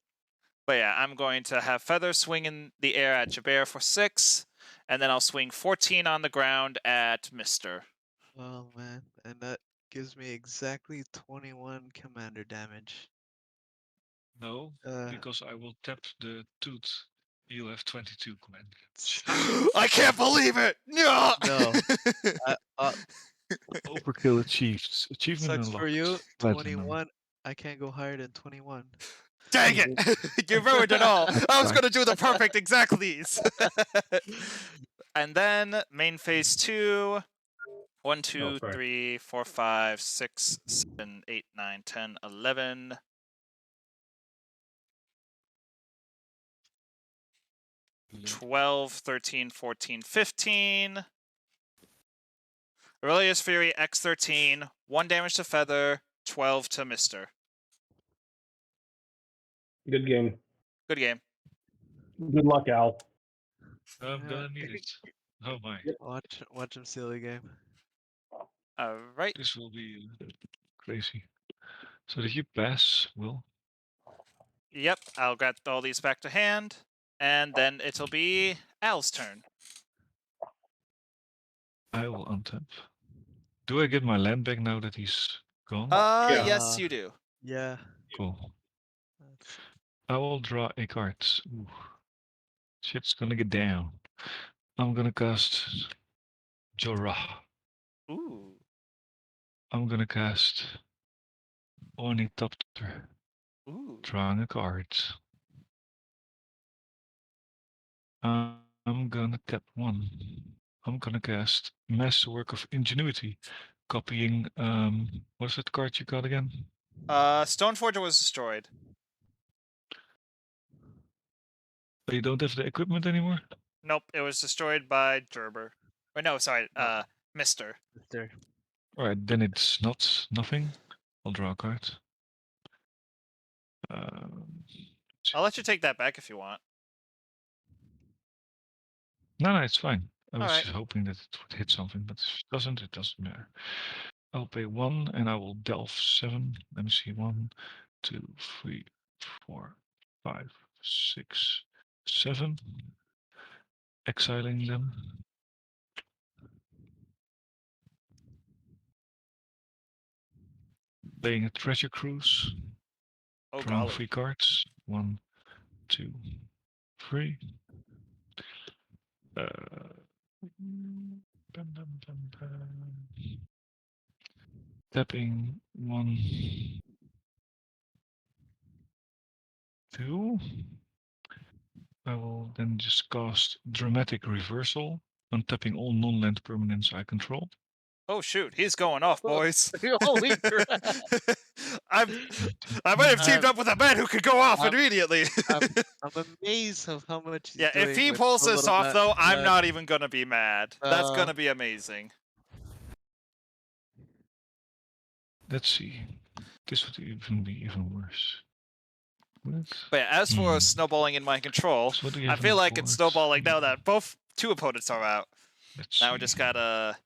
But yeah, I'm going to have Feather swing in the air at Jabir for 6, and then I'll swing 14 on the ground at Mister. Oh man, and that gives me exactly 21 commander damage. No, Uh, because I will tap the tooth. You have 22 command. I can't believe it! No! No. Overkill achieved. Achievement Sucks for unlocked. you. Platinum. 21. I can't go higher than 21. Dang it! You ruined it all. I was Right. gonna do the perfect exact these. And then main phase 2. 1, 2, sorry. 3, 4, 5, 6, 7, 8, 9, 10, 11. Yeah. 12, 13, 14, 15. Aurelius Fury X13. 1 damage to Feather, 12 to Mister. Good game. Good game. Good luck, Al. I'm Yeah. gonna need it. Oh my. Watch him steal the game. Alright. This will be crazy. So did you pass, Will? Yep, I'll get all these back to hand. And then it'll be Al's turn. I will untap. Do I get my land back now that he's gone? Yeah. Yes, you do. Yeah. Cool. That's I will draw a card. Ooh. Shit's gonna get down. I'm gonna cast Jorah. Ooh. I'm gonna cast Ornithopter. Ooh. Drawing a card. I'm gonna tap 1. I'm gonna cast Masterwork of Ingenuity. Copying, what's that card you got again? Stoneforger was destroyed. Oh, you don't have the equipment anymore? Nope, it was destroyed by Gerber. Or no, sorry, Mister. there. Alright, then it's nothing. I'll draw a card. I'll let you take that back if you want. No, it's fine. I was Alright. just hoping that it would hit something, but if it doesn't matter. I'll pay 1 and I will delve 7. Let me see. 1, 2, 3, 4, 5, 6, 7. Exiling them. Playing a treasure cruise. Oh, Drawing golly. 3 cards. 1, 2, 3. Tapping 1, 2. I will then just cast Dramatic Reversal, untapping all non-land permanents I control. Oh, shoot. He's going off, boys. Holy crap. I might have teamed up with a man who could go off I'm- immediately. I'm amazed of how much he's Yeah, doing if he with pulls so this little off, though, I'm land. not even going to be mad. That's going to be amazing. Let's see. This would even be even worse. What? But yeah, as for snowballing in my control, So what do you I have on feel the like it's board? snowballing now that two opponents are out. Let's Now see. we just gotta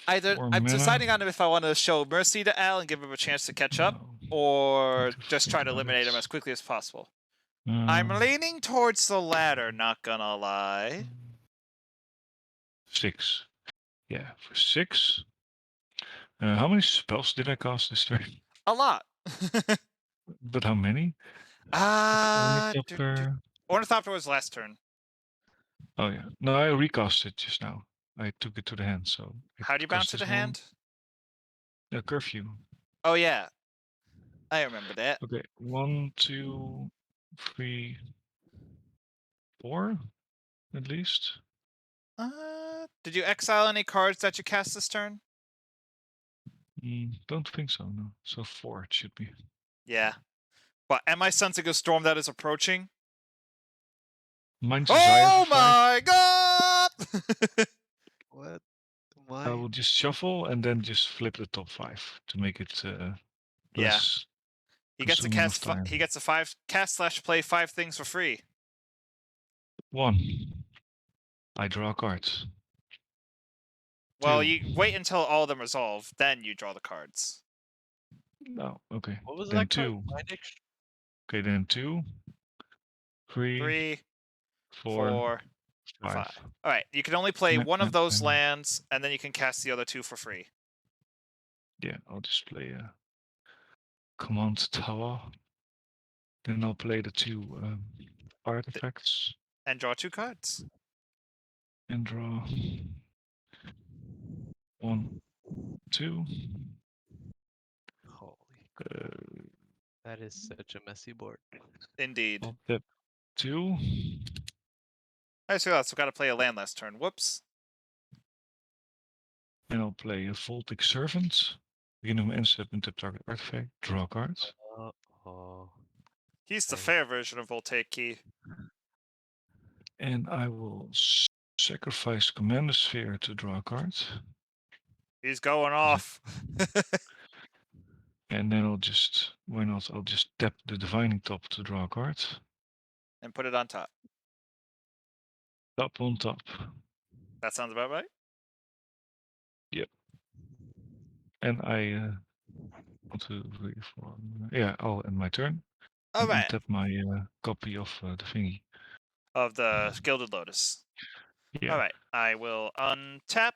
either 4 I'm mana. deciding on if I want to show mercy to Al and give him a chance to catch up, No. or Need to just think try to about eliminate him it. as quickly as possible. I'm leaning towards the latter, not gonna lie. 6. Yeah, for 6. How many spells did I cast this turn? A lot. But how many? Ornithopter Ornithopter. was last turn. Oh yeah. No, I recast it just now. I took it to the hand, so. How do you bounce it to hand? A curfew. Oh yeah, I remember that. Okay, 1, 2, 3, 4, at least. Did you exile any cards that you cast this turn? Don't think so. No. So 4 it should be. Yeah. But am I sensing a storm that is approaching? Mine's Desire Oh for 5. my god! What? I will just shuffle and then just flip the top 5 to make it less. He gets to consuming of cast. time. He gets to cast/play 5 things for free. 1. I draw cards. Well, 2. you wait until all of them resolve, then you draw the cards. No, okay. What was then that 2. Okay, then 2, 3, 3, 4, 4, 5. 5. All right, you can only play Nah, one of nah, those nah. lands, and then you can cast the other 2 for free. Yeah, I'll just play a command tower. Then I'll play the 2 artifacts And draw 2 cards. and draw 1, 2. Holy, Uh, that is such a messy board. Indeed. I'll tap 2. I just realized I've got to play a land last turn. Whoops. And I'll play a Voltic Servant. Begin of my end step and tap target artifact. Draw cards. Oh, He's the Hey. fair version of Voltaic Key. And I will sacrifice Commander Sphere to draw cards. He's going off. And then I'll just, why not? I'll just tap the Divining Top to draw cards. And put it on top. Top on top. That sounds about right. And I 1, 2, 3, 4. Yeah, I'll end my turn. All And right. untap my copy of the thingy. Of the Gilded Lotus. Yeah. All right. I will untap,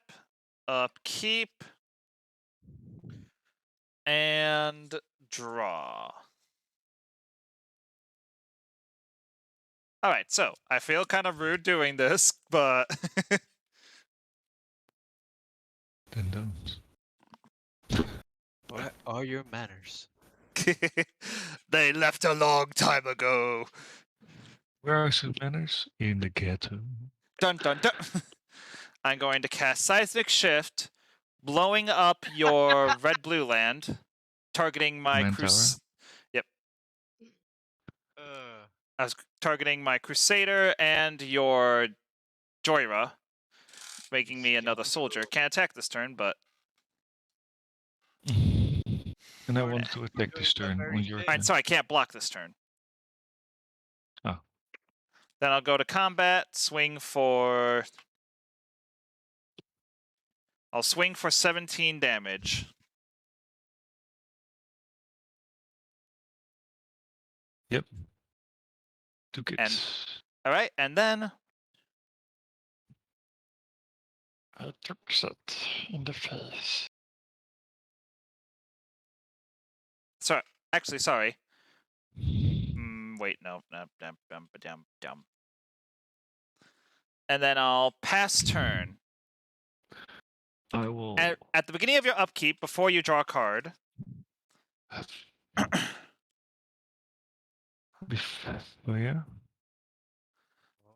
upkeep, and draw. All right. So I feel kind of rude doing this, but Then don't. what are your manners? they left a long time ago. Where are some manners? In the ghetto. Dun dun dun. I'm going to cast Seismic Shift, blowing up your red-blue land, targeting my Command Crus. Yep. I was targeting my Crusader and your Joyra, making me another soldier. Can't attack this turn, but And I Lord, want to attack this doing the turn very on your thing. alright, turn. so I can't block this turn. Oh. Then I'll go to combat, swing for. I'll swing for 17 damage. Yep. 2 kicks. Alright, and then I took that in the face. sorry, actually sorry. Wait, no. And then I'll pass turn. I will. At the beginning of your upkeep, before you draw a card, Oh yeah.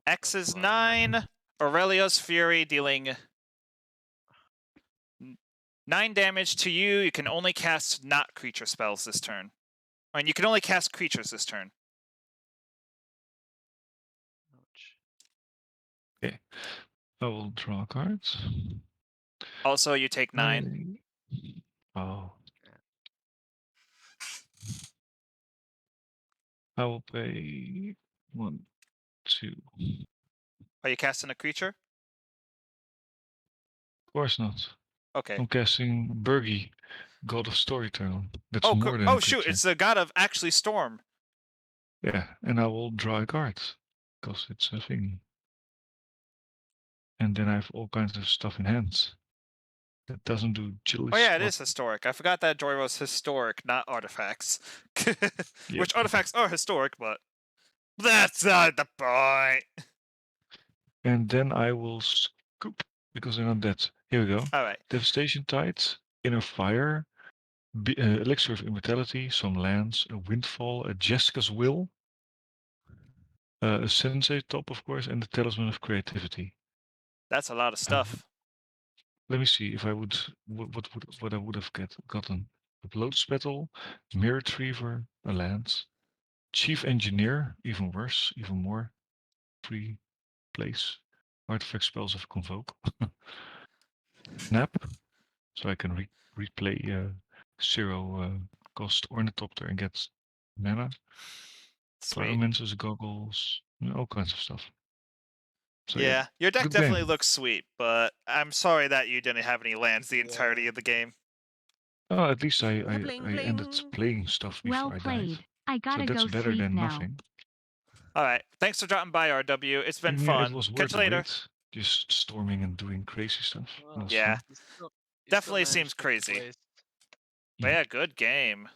X is 9, Aurelia's Fury dealing 9 damage to you. You can only cast not creature spells this turn. I mean, you can only cast creatures this turn. Ouch. Okay. I will draw cards. Also, you take 9. Oh. I will pay 1, 2. Are you casting a creature? Of course not. Okay. I'm casting Burgi, God of Storytelling. That's more than a shoot! creature. It's the god of actually storm. Yeah, and I will draw a card because it's a thingy. And then I have all kinds of stuff in hand that doesn't do chilly. Oh yeah, it is historic. I forgot that Joy was historic, not artifacts. Which artifacts are historic, but that's not the point. And then I will scoop because they're not dead. Here we go. All right. Devastation Tides, Inner Fire, Elixir of Immortality, some lands, a Windfall, a Jessica's Will, a Sensei Top, of course, and the Talisman of Creativity. That's a lot of stuff. Let me see if I would what I would have gotten. A Lotus Petal, Mirror Retriever, a land, Chief Engineer, even worse, even more. Free place. Artifact spells of Convoke. Nap, so I can replay 0 cost Ornithopter and get mana. Sweet. Pyromancer's Goggles, all kinds of stuff. So Yeah, your deck good definitely game. looks sweet, but I'm sorry that you didn't have any lands the entirety of the game. Oh, at least I Bling, ended bling. playing stuff before Well I played. died. I So gotta that's go better sleep than now. nothing. All right, thanks for dropping by, RW. It's been Yeah, fun. it was Catch worth you the later. wait. Just storming and doing crazy stuff. That was Yeah. fun. You still Definitely managed seems to crazy. place. But yeah, good game.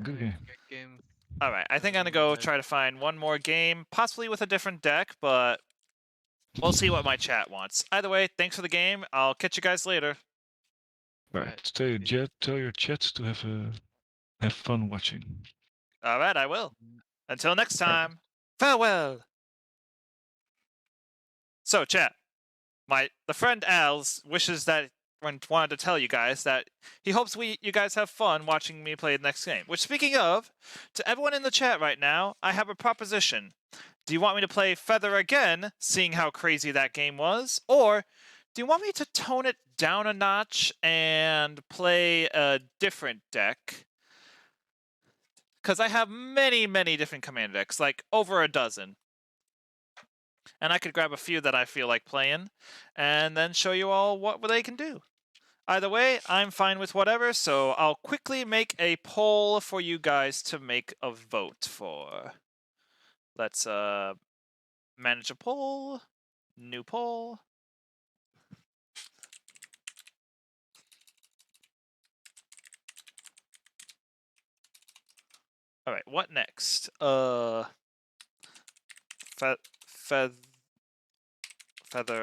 Good game. Good game. All right, I think I'm gonna go try to find one more game, possibly with a different deck, but we'll see what my chat wants. Either way, thanks for the game. I'll catch you guys later. Right. Tell your chats to have fun watching. All right, I will. Until next All right. time, farewell. So, chat, the friend Al's wishes that wanted to tell you guys that he hopes you guys have fun watching me play the next game. Which, speaking of, to everyone in the chat right now, I have a proposition. Do you want me to play Feather again, seeing how crazy that game was, or do you want me to tone it down a notch and play a different deck? Because I have many, many different commander decks, like over a dozen. And I could grab a few that I feel like playing, and then show you all what they can do. Either way, I'm fine with whatever, so I'll quickly make a poll for you guys to make a vote for. Let's manage a poll, new poll. All right, what next? Feather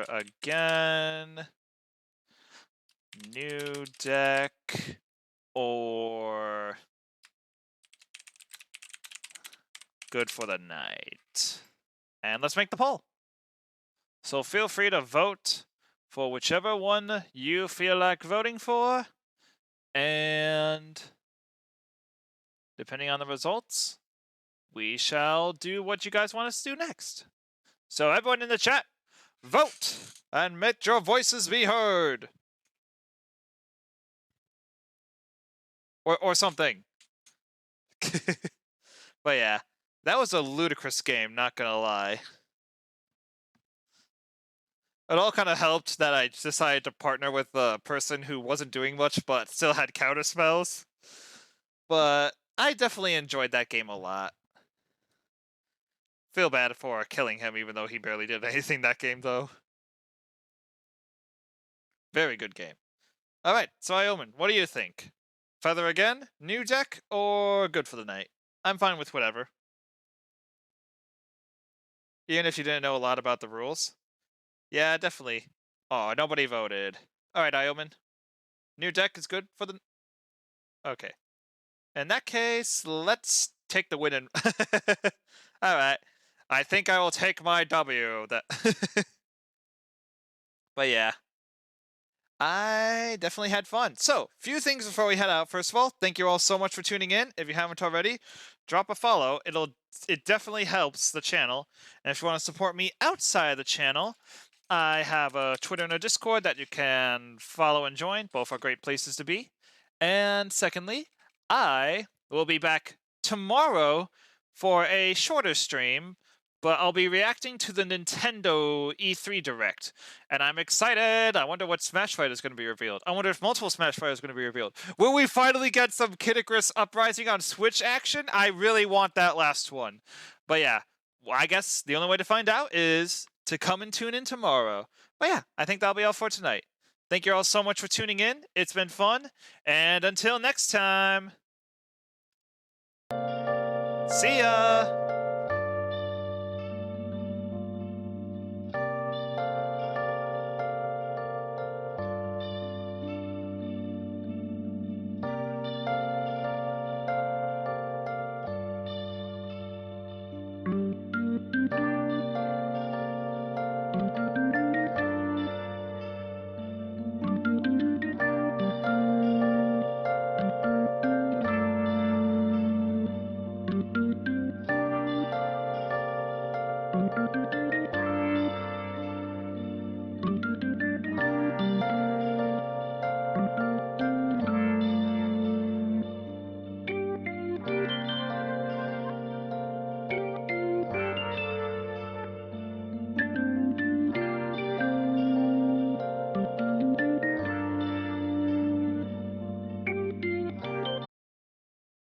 again. New deck, or good for the night. And let's make the poll. So feel free to vote for whichever one you feel like voting for. And depending on the results, we shall do what you guys want us to do next. So everyone in the chat, vote and let your voices be heard. Or something. But yeah, that was a ludicrous game, not gonna lie. It all kind of helped that I decided to partner with a person who wasn't doing much but still had counter spells. But I definitely enjoyed that game a lot. Feel bad for killing him even though he barely did anything that game though. Very good game. Alright, so Ioman, what do you think? Feather again? New deck? Or good for the night? I'm fine with whatever. Even if you didn't know a lot about the rules. Yeah, definitely. Oh, nobody voted. Alright, Ioman. New deck is good for the... Okay. In that case, let's take the win and... Alright. I think I will take my W. But yeah. I definitely had fun. So, few things before we head out. First of all, thank you all so much for tuning in. If you haven't already, drop a follow. It definitely helps the channel. And if you want to support me outside of the channel, I have a Twitter and a Discord that you can follow and join. Both are great places to be. And secondly, I will be back tomorrow for a shorter stream, but I'll be reacting to the Nintendo E3 Direct. And I'm excited. I wonder what Smash Fighter is going to be revealed. I wonder if multiple Smash Fighter is going to be revealed. Will we finally get some Kid Icarus Uprising on Switch action? I really want that last one. But yeah, I guess the only way to find out is to come and tune in tomorrow. But yeah, I think that'll be all for tonight. Thank you all so much for tuning in. It's been fun. And until next time, see ya!